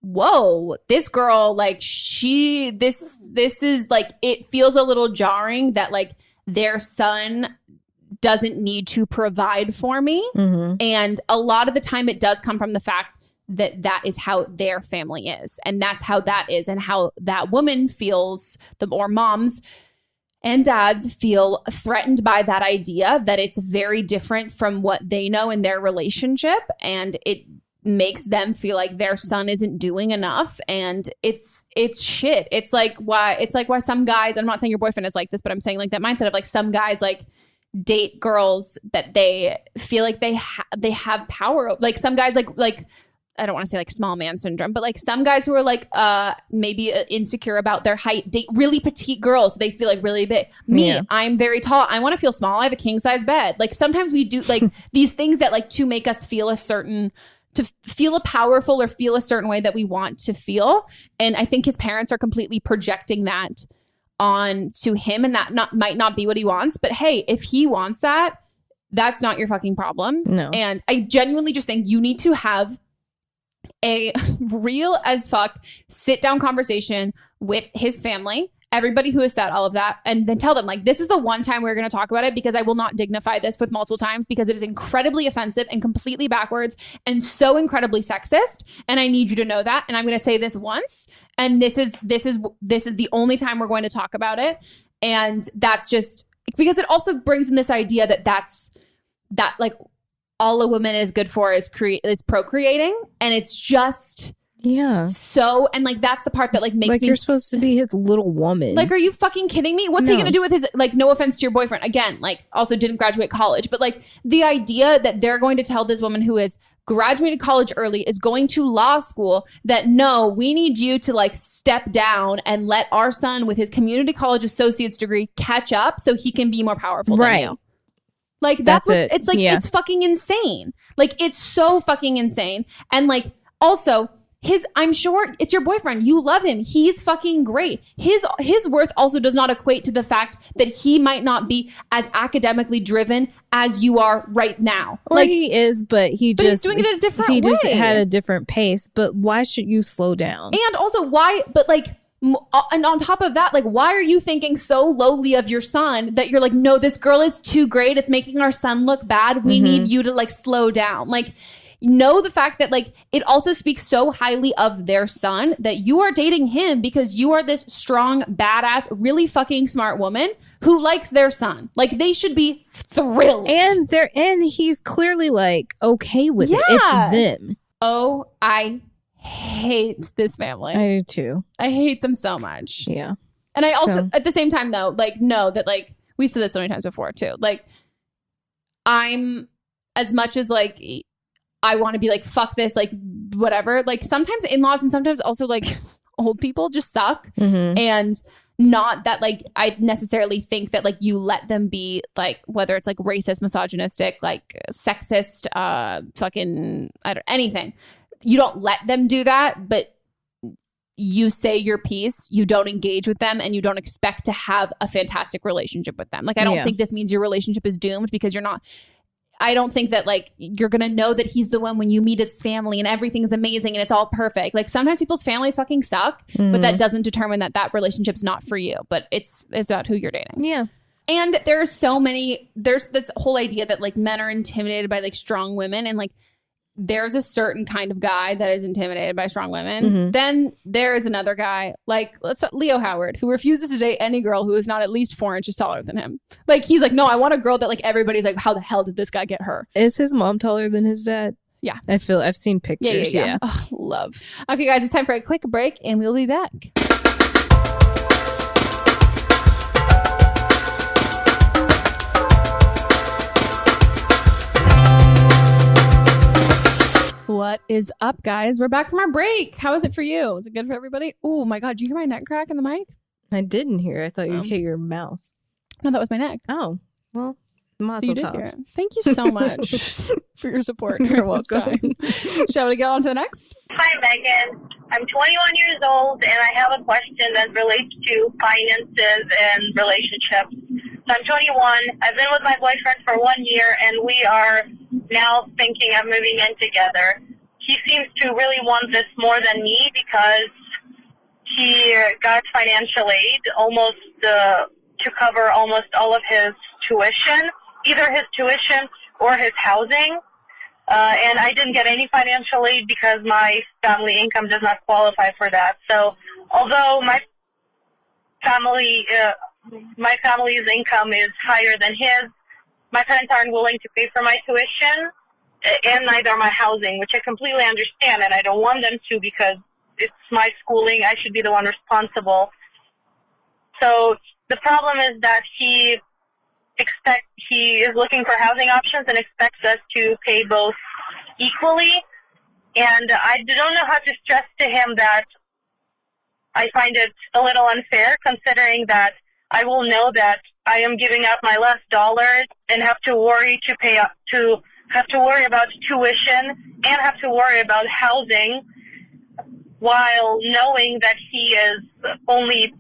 whoa, this girl, like this is like, it feels a little jarring that like their son doesn't need to provide for me. And a lot of the time it does come from the fact that that is how their family is. And that's how that is, and how that woman feels, or moms and dads feel threatened by that idea that it's very different from what they know in their relationship. And it makes them feel like their son isn't doing enough. And it's shit. It's like why some guys, I'm not saying your boyfriend is like this, but I'm saying like that mindset of like some guys like date girls that they feel like they have power. Like some guys like I don't want to say like small man syndrome, but like some guys who are like maybe insecure about their height date really petite girls. So they feel like really big. Me, I'm very tall. I want to feel small. I have a king size bed. Like sometimes we do like these things that like to make us feel to feel powerful or feel a certain way that we want to feel. And I think his parents are completely projecting that on to him, and that might not be what he wants. But hey, if he wants that, that's not your fucking problem. No. And I genuinely just think you need to have a real as fuck sit down conversation with his family, everybody who has said all of that, and then tell them like, this is the one time we're going to talk about it, because I will not dignify this with multiple times, because it is incredibly offensive and completely backwards and so incredibly sexist. And I need you to know that. And I'm going to say this once, and this is the only time we're going to talk about it. And that's just because it also brings in this idea that like all a woman is good for is procreating, and it's just so, and like that's the part that like makes like you're supposed to be his little woman. Like, are you fucking kidding me? What's he gonna do with his, like, no offense to your boyfriend, again, like also didn't graduate college, but like the idea that they're going to tell this woman who is graduated college early, is going to law school, that no, we need you to like step down and let our son with his community college associate's degree catch up so he can be more powerful than you. Like that's what it's like. It's fucking insane. Like it's so fucking insane. And like also I'm sure it's your boyfriend. You love him. He's fucking great. His worth also does not equate to the fact that he might not be as academically driven as you are right now. Or like he is, but he's doing it in a different way. He just had a different pace. But why should you slow down? And also why? But like. And on top of that, like, why are you thinking so lowly of your son that you're like, no, this girl is too great. It's making our son look bad. We need you to like slow down. Like, know the fact that like it also speaks so highly of their son that you are dating him because you are this strong, badass, really fucking smart woman who likes their son. Like they should be thrilled. And he's clearly like okay with it. It's them. Oh, I hate this family. I do too. I hate them so much. Yeah. And I also, at the same time though, like know that like we've said this so many times before too. Like I'm, as much as like I want to be like, fuck this, like whatever. Like sometimes in-laws and sometimes also like old people just suck. And not that like I necessarily think that like you let them be like, whether it's like racist, misogynistic, like sexist, fucking, anything. You don't let them do that, but you say your piece, you don't engage with them, and you don't expect to have a fantastic relationship with them. Like, I don't think this means your relationship is doomed because you're not. I don't think that like you're going to know that he's the one when you meet his family and everything's amazing and it's all perfect. Like sometimes people's families fucking suck, but that doesn't determine that relationship's not for you, but it's about who you're dating. Yeah. And there's this whole idea that like men are intimidated by like strong women, and like there's a certain kind of guy that is intimidated by strong women. Then there is another guy like Leo Howard, who refuses to date any girl who is not at least 4 inches taller than him. Like he's like, no, I want a girl that like everybody's like, how the hell did this guy get her? Is his mom taller than his dad? Yeah. I've seen pictures. Yeah. Oh, love. Okay, guys, it's time for a quick break and we'll be back. What is up, guys? We're back from our break. How was it for you? Was it good for everybody? Oh my God, did you hear my neck crack in the mic? I didn't hear. I thought you hit your mouth. No, that was my neck. Oh, well, so you did hear it. Thank you so much for your support. You're welcome. Shall we get on to the next? Hi, Megan. I'm 21 years old, and I have a question that relates to finances and relationships. So I'm 21. I've been with my boyfriend for 1 year, and we are now thinking of moving in together. He seems to really want this more than me because he got financial aid to cover almost all of his tuition. either his tuition or his housing. And I didn't get any financial aid because my family income does not qualify for that. So although my family's income is higher than his, my parents aren't willing to pay for my tuition and neither my housing, which I completely understand, and I don't want them to because it's my schooling. I should be the one responsible. So the problem is that he is looking for housing options and expects us to pay both equally. And I don't know how to stress to him that I find it a little unfair, considering that I will know that I am giving up my last dollars and have to worry about tuition and have to worry about housing, while knowing that he is only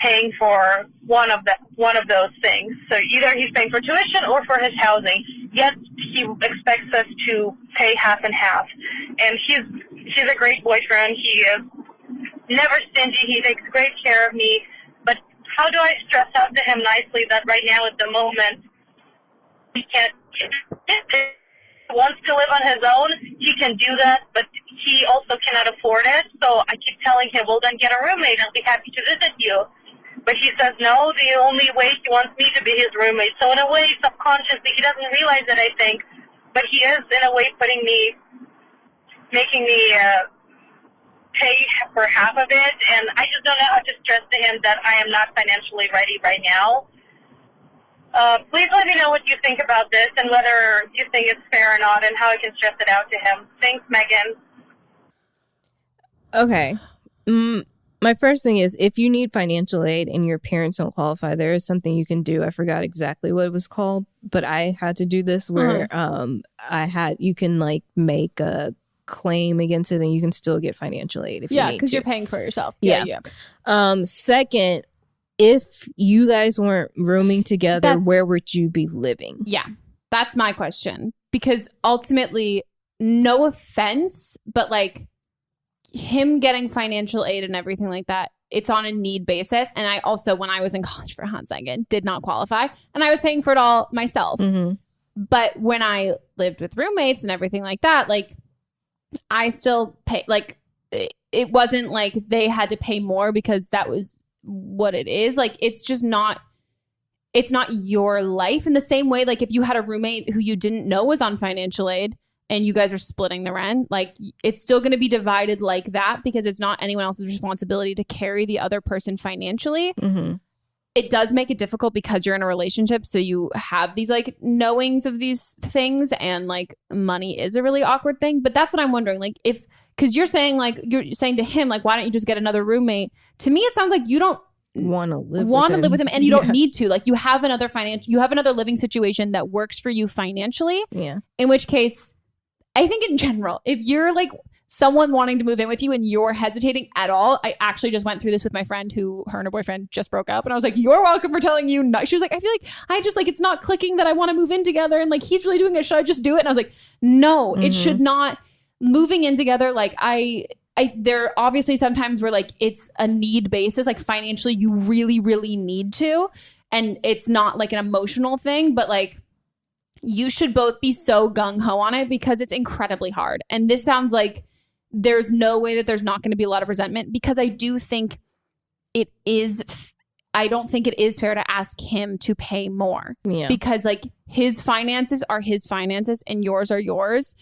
paying for one of those things. So either he's paying for tuition or for his housing. Yet he expects us to pay half and half. And he's a great boyfriend. He is never stingy. He takes great care of me. But how do I stress out to him nicely that right now at the moment he can't? Wants to live on his own, he can do that, but he also cannot afford it. So I keep telling him, well, then get a roommate. I'll be happy to visit you. But he says, no, the only way he wants me to be his roommate. So in a way, subconsciously, he doesn't realize it, I think, but he is in a way making me pay for half of it. And I just don't know how to stress to him that I am not financially ready right now. Please let me know what you think about this and whether you think it's fair or not and how I can stress it out to him. Thanks, Megan. Okay. My first thing is, if you need financial aid and your parents don't qualify, there is something you can do. I forgot exactly what it was called, but I had to do this where you can like make a claim against it and you can still get financial aid if you need to. Yeah, because you're paying for yourself. Yeah. Second, if you guys weren't rooming together, where would you be living? Yeah, that's my question. Because ultimately, no offense, but like him getting financial aid and everything like that, it's on a need basis. And I also, when I was in college for a hot second, did not qualify. And I was paying for it all myself. Mm-hmm. But when I lived with roommates and everything like that, like I still pay, like it wasn't like they had to pay more because that was what it is. Like it's not your life in the same way. Like if you had a roommate who you didn't know was on financial aid and you guys are splitting the rent, like it's still going to be divided like that because it's not anyone else's responsibility to carry the other person financially. Mm-hmm. It does make it difficult because you're in a relationship, so you have these like knowings of these things, and like money is a really awkward thing. But that's what I'm wondering, like because you're saying to him, like, why don't you just get another roommate? To me, it sounds like you don't want to live with him, and you don't need to. Like, you have another living situation that works for you financially. Yeah. In which case, I think in general, if you're like someone wanting to move in with you and you're hesitating at all, I actually just went through this with my friend who her and her boyfriend just broke up, and I was like, you're welcome for telling you no. She was like, I feel like I just like it's not clicking that I want to move in together, and like he's really doing it. Should I just do it? And I was like, no, it should not. Moving in together, like there obviously sometimes where like it's a need basis, like financially you really, really need to, and it's not like an emotional thing, but like you should both be so gung-ho on it because it's incredibly hard. And this sounds like there's no way that there's not going to be a lot of resentment, because I do think I don't think it is fair to ask him to pay more. Yeah. Because like his finances are his finances and yours are yours.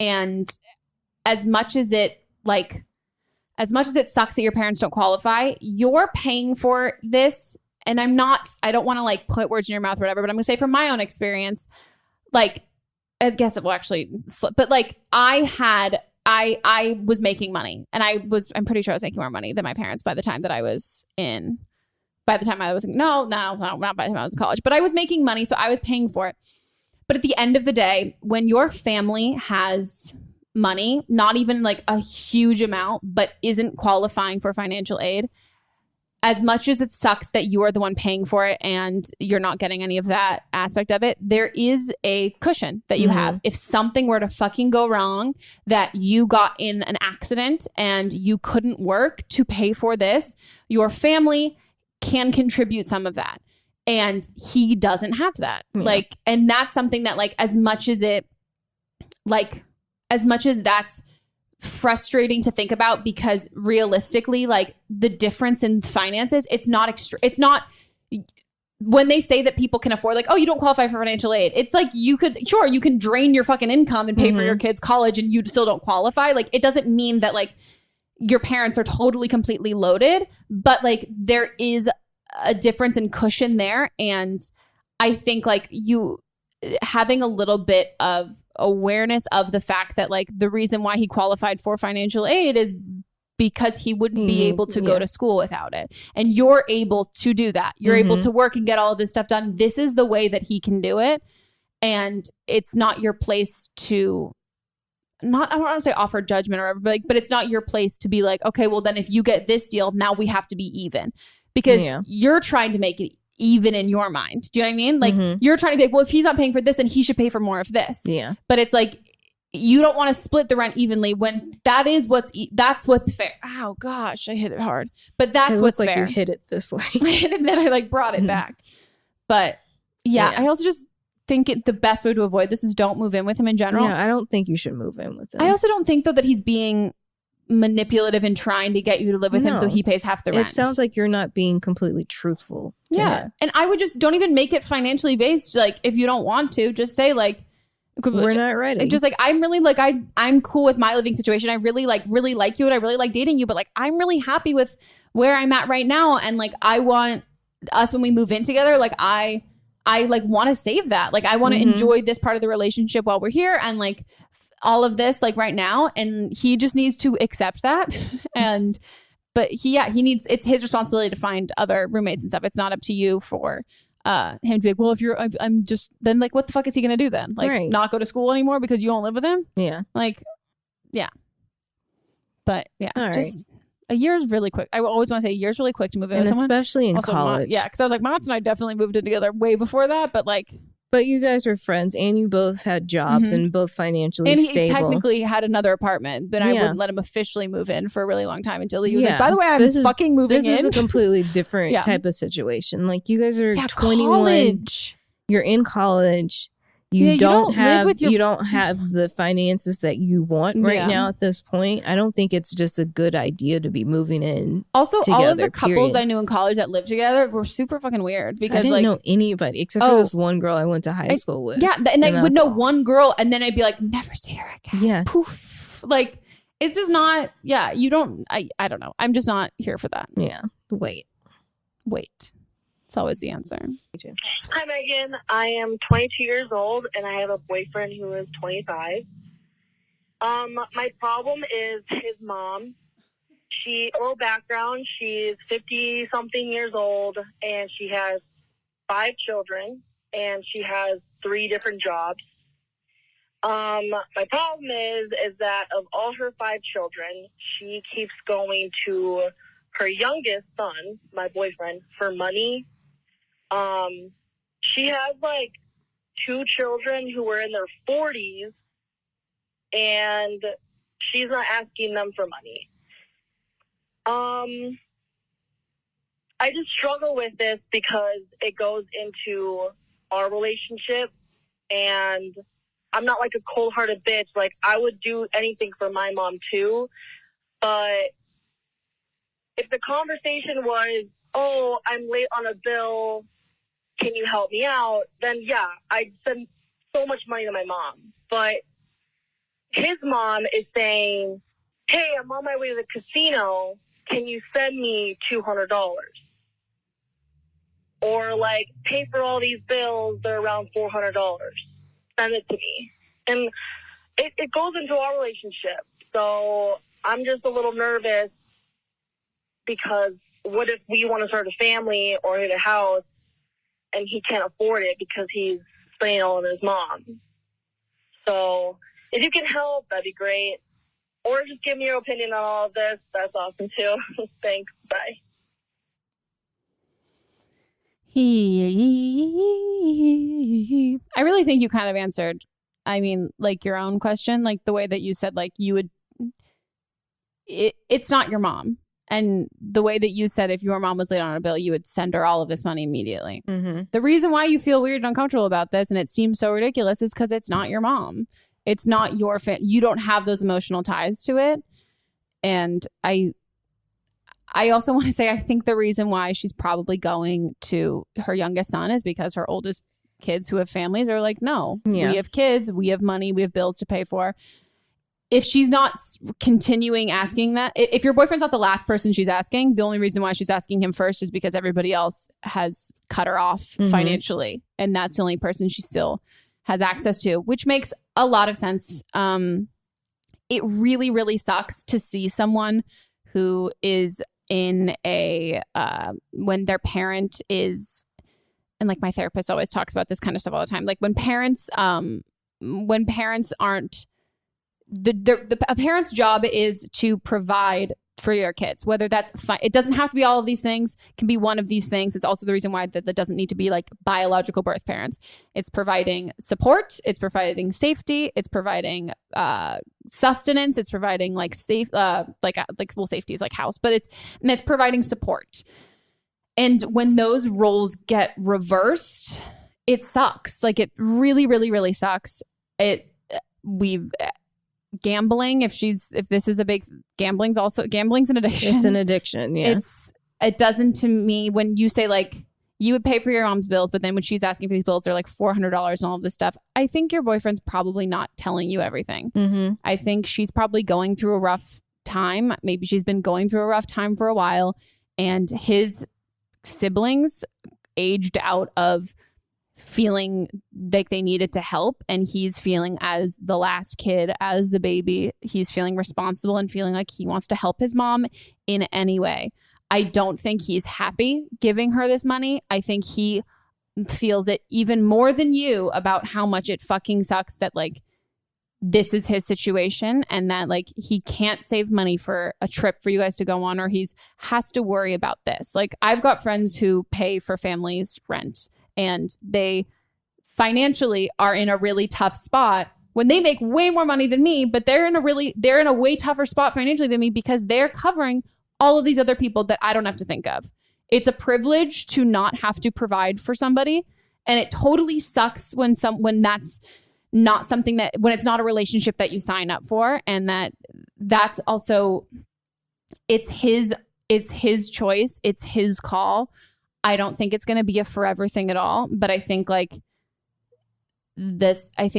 And as much as it sucks that your parents don't qualify, you're paying for this. And I don't want to like put words in your mouth or whatever, but I'm gonna say from my own experience, like, I guess it will actually slip, but like I was making money, and I'm pretty sure I was making more money than my parents by the time I was in college, but I was making money. So I was paying for it. But at the end of the day, when your family has money, not even like a huge amount, but isn't qualifying for financial aid, as much as it sucks that you are the one paying for it and you're not getting any of that aspect of it, there is a cushion that you have. If something were to fucking go wrong, that you got in an accident and you couldn't work to pay for this, your family can contribute some of that. And he doesn't have that. Yeah. Like, and that's something that like, as much as that's frustrating to think about, because realistically, like the difference in finances, it's not when they say that people can afford, like, oh, you don't qualify for financial aid. It's like, you can drain your fucking income and pay for your kids' college and you still don't qualify. Like, it doesn't mean that like your parents are totally completely loaded, but like there is a difference in cushion there. And I think like you having a little bit of awareness of the fact that like the reason why he qualified for financial aid is because he wouldn't be able to go to school without it. And you're able to do that. You're able to work and get all of this stuff done. This is the way that he can do it. And it's not your place to I don't want to say offer judgment or whatever, but it's not your place to be like, okay, well then if you get this deal, now we have to be even, because you're trying to make it even in your mind. Do you know what I mean? Like you're trying to be like, well, if he's not paying for this, then he should pay for more of this. Yeah. But it's like, you don't want to split the rent evenly when that's what's fair. Ow, gosh, I hit it hard. But that's what's fair. It looks like you hit it this way. And then I like brought it back. But yeah, I also just think the best way to avoid this is don't move in with him in general. Yeah, I don't think you should move in with him. I also don't think though that he's being manipulative and trying to get you to live with him so he pays half the rent. It sounds like you're not being completely truthful. Yeah. And I would just don't even make it financially based. Like if you don't want to, just say like, we're not ready. Just like, I'm really like, I'm cool with my living situation. I really like you and I really like dating you, but like, I'm really happy with where I'm at right now. And like, I want us when we move in together, like I like want to save that. Like I want to enjoy this part of the relationship while we're here. And like all of this, like right now. And he just needs to accept that. But he needs, it's his responsibility to find other roommates and stuff. It's not up to you for him to be like, well, if I'm just, then like, what the fuck is he gonna do then? Like not go to school anymore because you won't live with him? Yeah. Like, yeah. But yeah, just a year is really quick. I always want to say a year is really quick to move in with someone. Especially in college. Yeah, because I was like, Mats and I definitely moved in together way before that, but like. But you guys were friends and you both had jobs and both financially stable. And he technically had another apartment, but I wouldn't let him officially move in for a really long time until he was like, by the way, I'm fucking moving in. This is a completely different type of situation. Like you guys are 21. College. You're in college. You don't have the finances that you want right now at this point. I don't think it's just a good idea to be moving in. Also, together, all of the couples I knew in college that lived together were super fucking weird because I didn't know anybody except for this one girl I went to high school with. Yeah, and I would know one girl, and then I'd be like, never see her again. Yeah, poof. Like it's just not. Yeah, you don't. I don't know. I'm just not here for that. Yeah, wait. It's always the answer. Hi, Megan. I am 22 years old, and I have a boyfriend who is 25. My problem is his mom. A little background, she's 50-something years old, and she has 5 children, and she has 3 different jobs. My problem is that of all her 5 children, she keeps going to her youngest son, my boyfriend, for money. She has like 2 children who are in their 40s, and she's not asking them for money. I just struggle with this because it goes into our relationship, and I'm not like a cold-hearted bitch. Like I would do anything for my mom too, but if the conversation was, oh, I'm late on a bill, can you help me out? Then yeah, I'd send so much money to my mom. But his mom is saying, hey, I'm on my way to the casino. Can you send me $200? Or like, pay for all these bills. They're around $400. Send it to me. And it goes into our relationship. So I'm just a little nervous because what if we want to start a family or get a house and he can't afford it because he's spending all on his mom? So if you can help, that'd be great. Or just give me your opinion on all of this. That's awesome too. Thanks. Bye. I really think you kind of answered, I mean, like your own question, like the way that you said, like you would, it's not your mom. And the way that you said if your mom was late on a bill, you would send her all of this money immediately. Mm-hmm. The reason why you feel weird and uncomfortable about this and it seems so ridiculous is because it's not your mom. It's not your you don't have those emotional ties to it. And I also want to say I think the reason why she's probably going to her youngest son is because her oldest kids who have families are like, no, we have kids, we have money, we have bills to pay for. If she's not continuing asking that, if your boyfriend's not the last person she's asking, the only reason why she's asking him first is because everybody else has cut her off financially. And that's the only person she still has access to, which makes a lot of sense. It really, really sucks to see someone who is in a, when their parent is, and like my therapist always talks about this kind of stuff all the time. Like when parents aren't, a parent's job is to provide for your kids, whether that's it doesn't have to be all of these things, it can be one of these things. It's also the reason why that doesn't need to be like biological birth parents. It's providing support, it's providing safety, it's providing sustenance, it's providing like safe safety is like house, but it's providing support. And when those roles get reversed, it sucks. Like it really, really, really sucks. Gambling, if this is a big gambling's an addiction. It's an addiction. Yeah. It doesn't to me when you say like you would pay for your mom's bills, but then when she's asking for these bills, they're like $400 and all of this stuff. I think your boyfriend's probably not telling you everything. Mm-hmm. I think she's probably going through a rough time. Maybe she's been going through a rough time for a while, and his siblings aged out of feeling like they needed to help, and he's feeling as the last kid, as the baby, he's feeling responsible and feeling like he wants to help his mom in any way. I don't think he's happy giving her this money. I think he feels it even more than you about how much it fucking sucks that like this is his situation and that like he can't save money for a trip for you guys to go on, or he's has to worry about this. Like I've got friends who pay for families' rent, and they financially are in a really tough spot when they make way more money than me, but they're in a way tougher spot financially than me because they're covering all of these other people that I don't have to think of. It's a privilege to not have to provide for somebody. And it totally sucks when that's not something that, when it's not a relationship that you sign up for, and that's also, it's his choice. It's his call. I don't think it's going to be a forever thing at all. But I think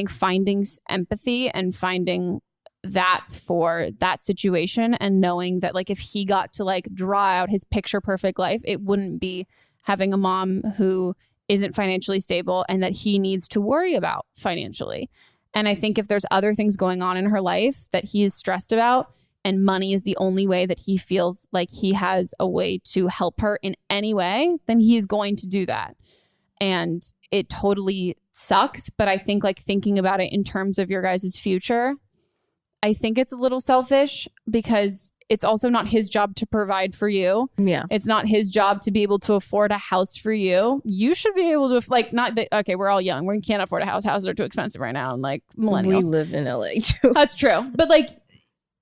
finding empathy and finding that for that situation, and knowing that like if he got to like draw out his picture perfect life, it wouldn't be having a mom who isn't financially stable and that he needs to worry about financially. And I think if there's other things going on in her life that he is stressed about, and money is the only way that he feels like he has a way to help her in any way, then he's going to do that. And it totally sucks. But I think like thinking about it in terms of your guys' future, I think it's a little selfish because it's also not his job to provide for you. Yeah. It's not his job to be able to afford a house for you. You should be able to, like, not that, okay, we're all young. We can't afford a house. Houses are too expensive right now. And like millennials. We live in LA too. That's true. But like,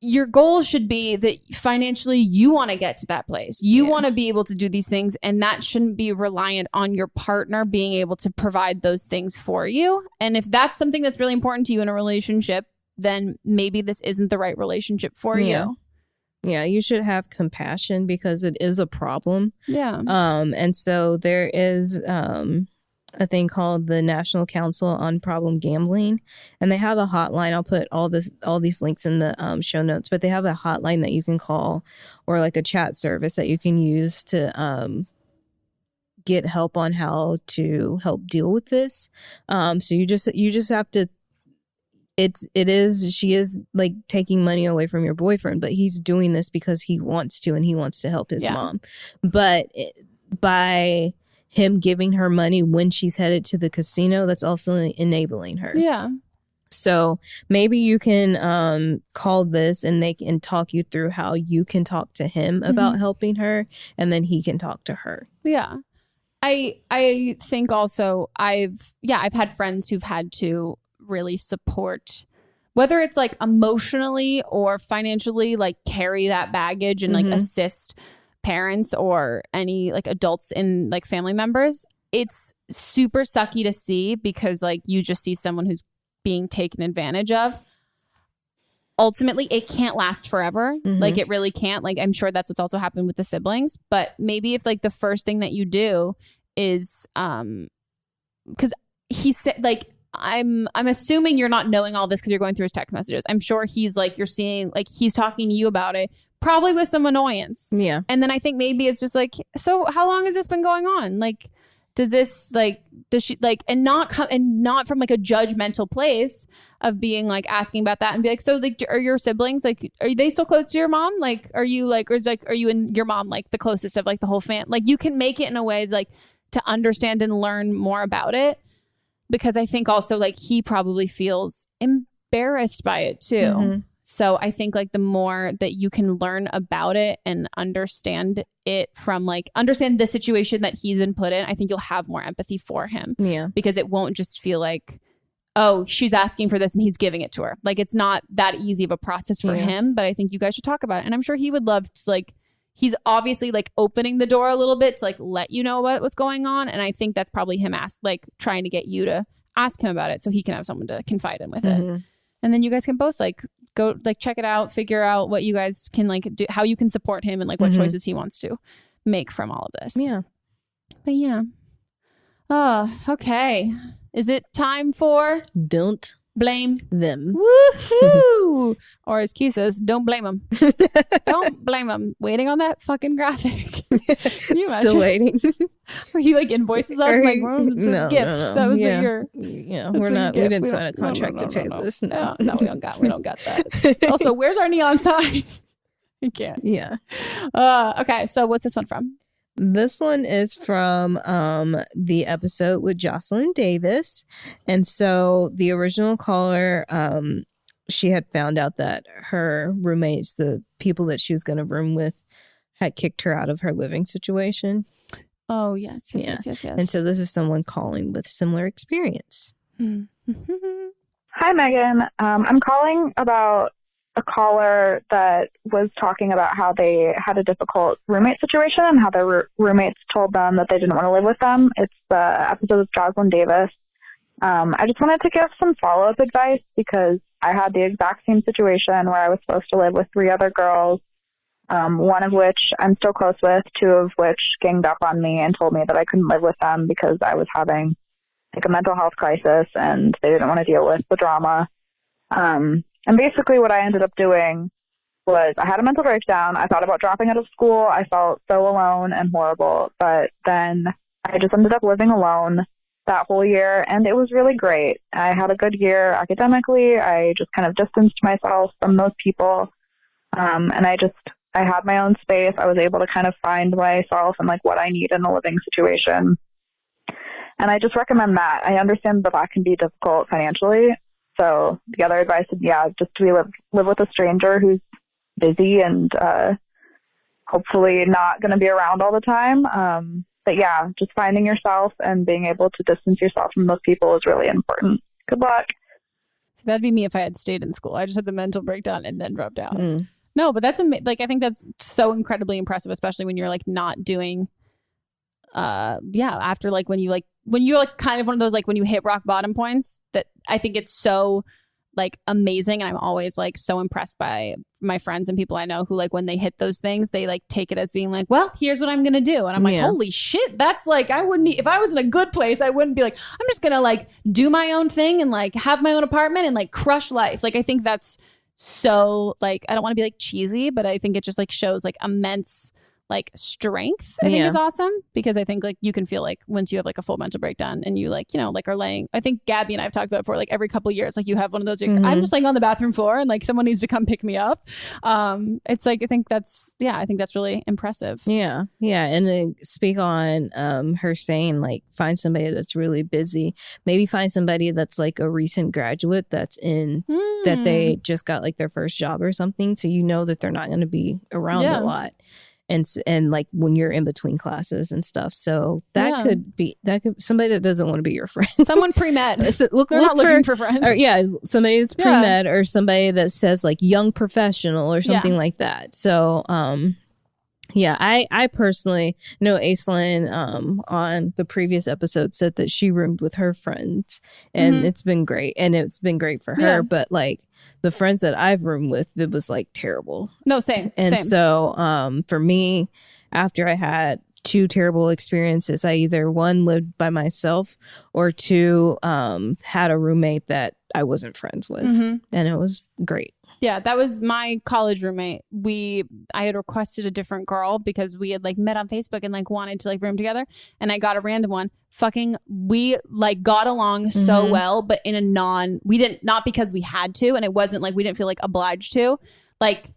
your goal should be that financially you want to get to that place. You want to be able to do these things, and that shouldn't be reliant on your partner being able to provide those things for you. And if that's something that's really important to you in a relationship, then maybe this isn't the right relationship for you. Yeah, you should have compassion because it is a problem. Yeah. And so there is a thing called the National Council on Problem Gambling, and they have a hotline. I'll put all these links in the show notes, but they have a hotline that you can call, or like a chat service that you can use to get help on how to help deal with this. So you just have to. She is like taking money away from your boyfriend, but he's doing this because he wants to, and he wants to help his mom. But by him giving her money when she's headed to the casino, that's also enabling her. Yeah. So maybe you can call this, and they can talk you through how you can talk to him about helping her, and then he can talk to her. Yeah. I think also I've had friends who've had to really support whether it's like emotionally or financially, like carry that baggage and like assist parents or any like adults in like family members. It's super sucky to see because like you just see someone who's being taken advantage of. Ultimately, it can't last forever. Like it really can't. Like I'm sure that's what's also happened with the siblings. But maybe if like the first thing that you do is because he said like I'm assuming you're not knowing all this because you're going through his text messages. I'm sure he's like you're seeing like he's talking to you about it, probably with some annoyance. Yeah. And then I think maybe it's just like, so how long has this been going on? Like does she like and not from like a judgmental place of being like asking about that and be like, so like are your siblings like are they still close to your mom? Like are you like or is like are you and your mom like the closest of like the whole fam? Like you can make it in a way like to understand and learn more about it, because I think also like he probably feels embarrassed by it too. So I think like the more that you can learn about it and understand it from like understand the situation that he's been put in, I think you'll have more empathy for him. Yeah. Because it won't just feel like, oh, she's asking for this and he's giving it to her. Like it's not that easy of a process for him, but I think you guys should talk about it. And I'm sure he would love to like, he's obviously like opening the door a little bit to like let you know what's going on. And I think that's probably him trying to get you to ask him about it so he can have someone to confide in with it. And then you guys can both like go like check it out, figure out what you guys can like do, how you can support him and like what choices he wants to make from all of this. Yeah. But yeah. Oh, okay. Is it time for Don't blame them? Woohoo! Or as Key says, don't blame them. Don't blame them. Waiting on that fucking graphic. Still waiting. He like invoices us like, well, it's a gift. No. That was yeah. your. Yeah, we're not. We didn't sign a contract to pay this. No, we don't got that. Also, where's our neon sign? You can't. Yeah. Okay, so what's this one from? This one is from the episode with Jocelyn Davis. And so the original caller, she had found out that her roommates, the people that she was going to room with, had kicked her out of her living situation. Oh, yes. And so this is someone calling with similar experience. Hi, Megan. I'm calling about a caller that was talking about how they had a difficult roommate situation and how their roommates told them that they didn't want to live with them. It's the episode with Jocelyn Davis. I just wanted to give some follow-up advice because I had the exact same situation where I was supposed to live with 3 other girls, one of which I'm still close with, 2 of which ganged up on me and told me that I couldn't live with them because I was having like a mental health crisis and they didn't want to deal with the drama. And basically what I ended up doing was I had a mental breakdown. I thought about dropping out of school. I felt so alone and horrible. But then I just ended up living alone that whole year. And it was really great. I had a good year academically. I just kind of distanced myself from those people. And I had my own space. I was able to kind of find myself and like what I need in a living situation. And I just recommend that. I understand that can be difficult financially. So the other advice is, just to live with a stranger who's busy and hopefully not going to be around all the time. But yeah, just finding yourself and being able to distance yourself from those people is really important. Good luck. That'd be me if I had stayed in school. I just had the mental breakdown and then dropped out. No, but that's like I think that's so incredibly impressive, especially when you're like not doing. After like when you're like kind of one of those like when you hit rock bottom points, that I think it's so like amazing, and I'm always like so impressed by my friends and people I know who like when they hit those things they like take it as being like, well, here's what I'm gonna do, and I'm like, holy shit, that's like I wouldn't if I was in a good place I wouldn't be like I'm just gonna like do my own thing and like have my own apartment and like crush life. Like I think that's so like I don't want to be like cheesy, but I think it just like shows like immense like strength, I think is awesome, because I think like you can feel like once you have like a full mental breakdown and you like, you know, like are laying, I think Gabby and I have talked about it before, like every couple of years, like you have one of those, I'm just laying on the bathroom floor and like someone needs to come pick me up. It's like, I think that's really impressive. Yeah. And then speak on her saying like, find somebody that's really busy, maybe find somebody that's like a recent graduate that's in that they just got like their first job or something. So you know that they're not going to be around a lot. and like when you're in between classes and stuff. So that could be somebody that doesn't want to be your friend. Someone pre-med. So They're not looking for friends. Or, somebody that's pre-med or somebody that says like young professional or something like that. So I personally know Aislinn on the previous episode said that she roomed with her friends and it's been great. And it's been great for her. But like the friends that I've roomed with, it was like terrible. No, same. So for me, after I had 2 terrible experiences, I either 1 lived by myself or 2 had a roommate that I wasn't friends with. And it was great. Yeah, that was my college roommate. I had requested a different girl because we had like met on Facebook and like wanted to like room together, and I got a random one. We like got along so well, but in a not because we had to, and it wasn't like we didn't feel like obliged to. Like,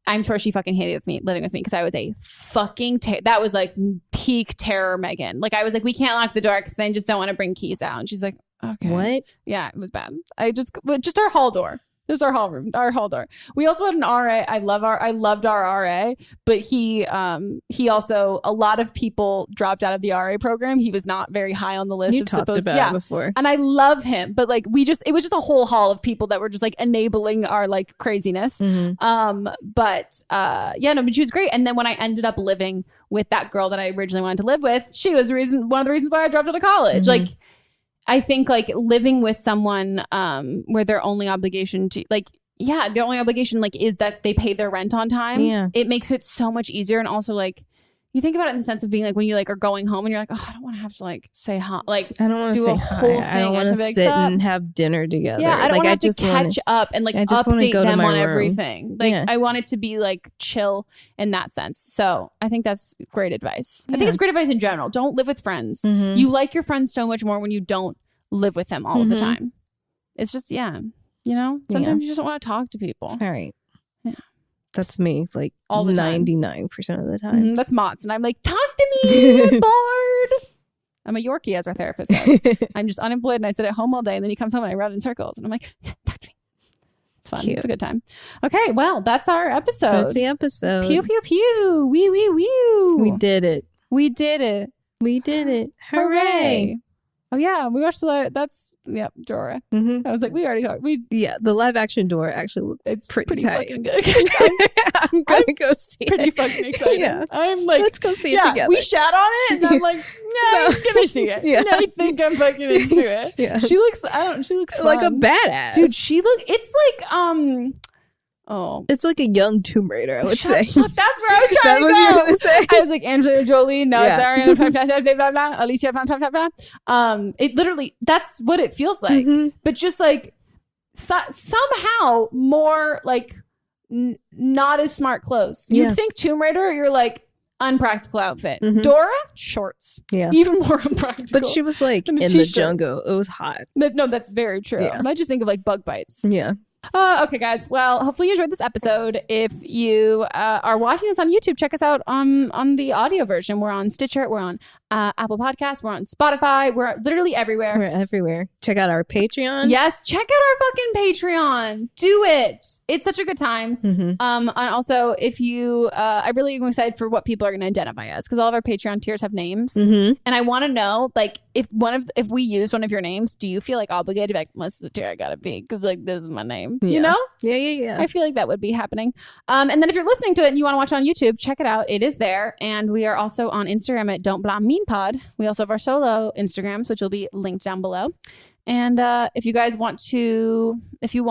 I'm sure she fucking hated living with me because I was a fucking that was like peak terror Megan. Like I was like, we can't lock the door because I just don't want to bring keys out, and she's like, okay, what? Yeah, it was bad. Just our hall door. This is our hall room, our hall door. We also had an RA. I loved our RA, but he also, a lot of people dropped out of the RA program. He was not very high on the list. You talked about it before. And I love him, but like it was just a whole hall of people that were just like enabling our like craziness. But she was great. And then when I ended up living with that girl that I originally wanted to live with, she was one of the reasons why I dropped out of college. Like, I think like living with someone where their only obligation to their only obligation like is that they pay their rent on time. Yeah. It makes it so much easier. And also like you think about it in the sense of being like when you like are going home and you're like, oh, I don't want to have to like say hi. Like I don't want to do a whole thing. I don't want to sit and have dinner together. Yeah, I don't want to have to catch up and like update them on everything. Like I want it to be like chill in that sense. So I think that's great advice. I think it's great advice in general. Don't live with friends. You like your friends so much more when you don't live with them all of the time. It's just sometimes you just don't want to talk to people. All right. Yeah. That's me, like all the 99% of the time. That's Mott's, and I'm like, talk to me, I'm bored. I'm a Yorkie, as our therapist says. I'm just unemployed, and I sit at home all day, and then he comes home, and I run in circles, and I'm like, talk to me. It's fun. Cute. It's a good time. Okay, well, that's our episode. That's the episode. Pew, pew, pew. Wee, wee, wee. We did it. We did it. We did it. Hooray. Oh yeah, we watched Dora. I was like, we already talked. The live action Dora actually looks pretty tight. Fucking good. I'm gonna go see pretty it. fucking excited. Yeah. I'm like, let's go see it together. We shat on it, and I'm like, no, I'm gonna see it. Yeah. I think I'm fucking into it. Yeah. She looks fun. Like a badass. Dude, it's like it's like a young Tomb Raider, I would say. Fuck, that's where I was trying to go. You were gonna say. I was like, Angelina Jolie, no, it's Ariana, Alicia, blah, blah, blah. It literally, that's what it feels like. But just like somehow more like not as smart clothes. You'd think Tomb Raider, you're like unpractical outfit. Dora, shorts. Yeah. Even more unpractical. But she was like in the jungle. It was hot. No, that's very true. Yeah. I just think of like bug bites. Yeah. Okay, guys. Well, hopefully you enjoyed this episode. If you are watching this on YouTube, check us out on the audio version. We're on Stitcher. We're on Apple Podcasts. We're on Spotify. We're literally everywhere. We're everywhere. Check out our Patreon. Yes, check out our fucking Patreon. Do it. It's such a good time. And also, if you, I really am excited for what people are going to identify as because all of our Patreon tiers have names, and I want to know, like, if we use one of your names, do you feel like obligated to be like, what's the tier I gotta be? Because like this is my name. Yeah. You know? Yeah. I feel like that would be happening. And then if you're listening to it and you want to watch it on YouTube, check it out. It is there. And we are also on Instagram at Don't Blah Mean Pod. We also have our solo Instagrams, which will be linked down below. And if you guys want to, if your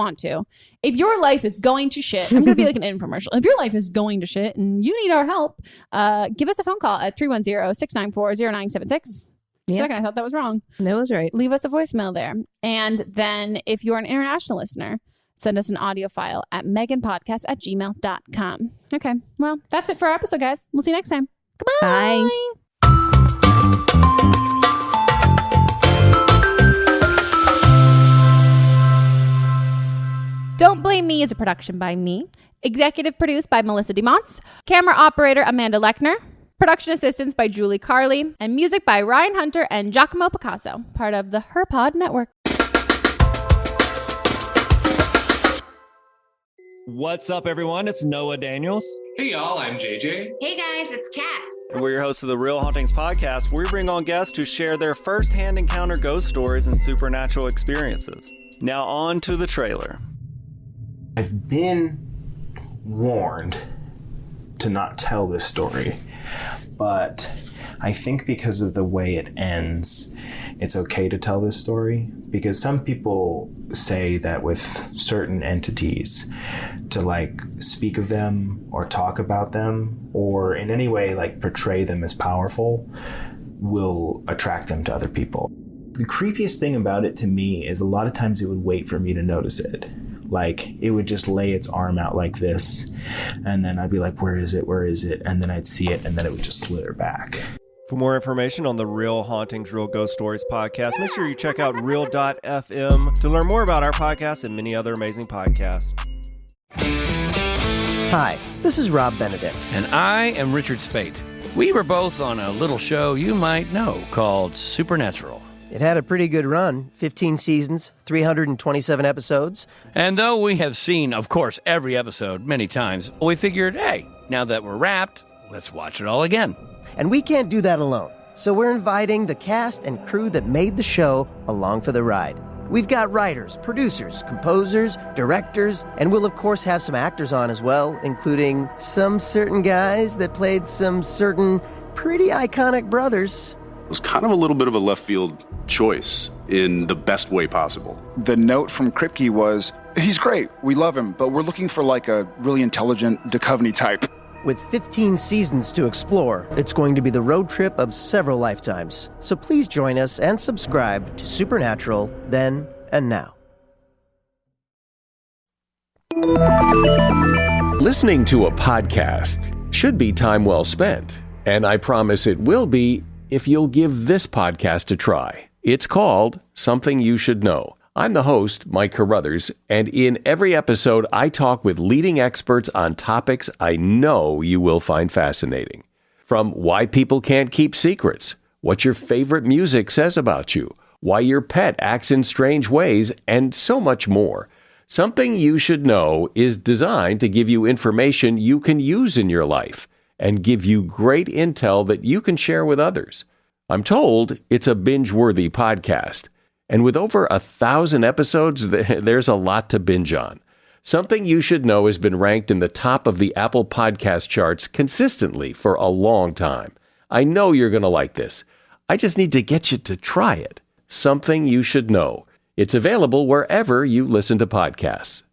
life is going to shit, I'm going to be like an infomercial. If your life is going to shit and you need our help, give us a phone call at 310-694-0976. Yeah. For a second, I thought that was wrong. That was right. Leave us a voicemail there. And then if you're an international listener, send us an audio file at meghanpodcast@gmail.com. Okay. Well, that's it for our episode, guys. We'll see you next time. Goodbye. Bye. Don't Blame Me is a production by me. Executive produced by Melissa DeMonts. Camera operator Amanda Lechner. Production assistance by Julie Carley. And music by Ryan Hunter and Giacomo Picasso, part of the HerPod Network. What's up, everyone? It's Noah Daniels. Hey, y'all, I'm JJ. Hey, guys, it's Kat. And we're your hosts of the Real Hauntings podcast, where we bring on guests to share their first-hand encounter ghost stories and supernatural experiences. Now on to the trailer. I've been warned to not tell this story, but I think because of the way it ends, it's okay to tell this story, because some people say that with certain entities, to like speak of them or talk about them or in any way like portray them as powerful will attract them to other people. The creepiest thing about it to me is a lot of times it would wait for me to notice it. Like it would just lay its arm out like this, and then I'd be like, where is it? Where is it? And then I'd see it, and then it would just slither back. For more information on the Real Hauntings, Real Ghost Stories podcast, make sure you check out real.fm to learn more about our podcast and many other amazing podcasts. Hi, this is Rob Benedict. And I am Richard Spate. We were both on a little show you might know called Supernatural. It had a pretty good run, 15 seasons, 327 episodes. And though we have seen, of course, every episode many times, we figured, hey, now that we're wrapped, let's watch it all again. And we can't do that alone, so we're inviting the cast and crew that made the show along for the ride. We've got writers, producers, composers, directors, and we'll of course have some actors on as well, including some certain guys that played some certain pretty iconic brothers. It was kind of a little bit of a left field choice in the best way possible. The note from Kripke was, he's great, we love him, but we're looking for like a really intelligent Duchovny type. With 15 seasons to explore, it's going to be the road trip of several lifetimes. So please join us and subscribe to Supernatural Then and Now. Listening to a podcast should be time well spent, and I promise it will be if you'll give this podcast a try. It's called Something You Should Know. I'm the host, Mike Carruthers, and in every episode, I talk with leading experts on topics I know you will find fascinating. From why people can't keep secrets, what your favorite music says about you, why your pet acts in strange ways, and so much more. Something You Should Know is designed to give you information you can use in your life and give you great intel that you can share with others. I'm told it's a binge-worthy podcast. And with over 1,000 episodes, there's a lot to binge on. Something You Should Know has been ranked in the top of the Apple Podcast charts consistently for a long time. I know you're going to like this. I just need to get you to try it. Something You Should Know. It's available wherever you listen to podcasts.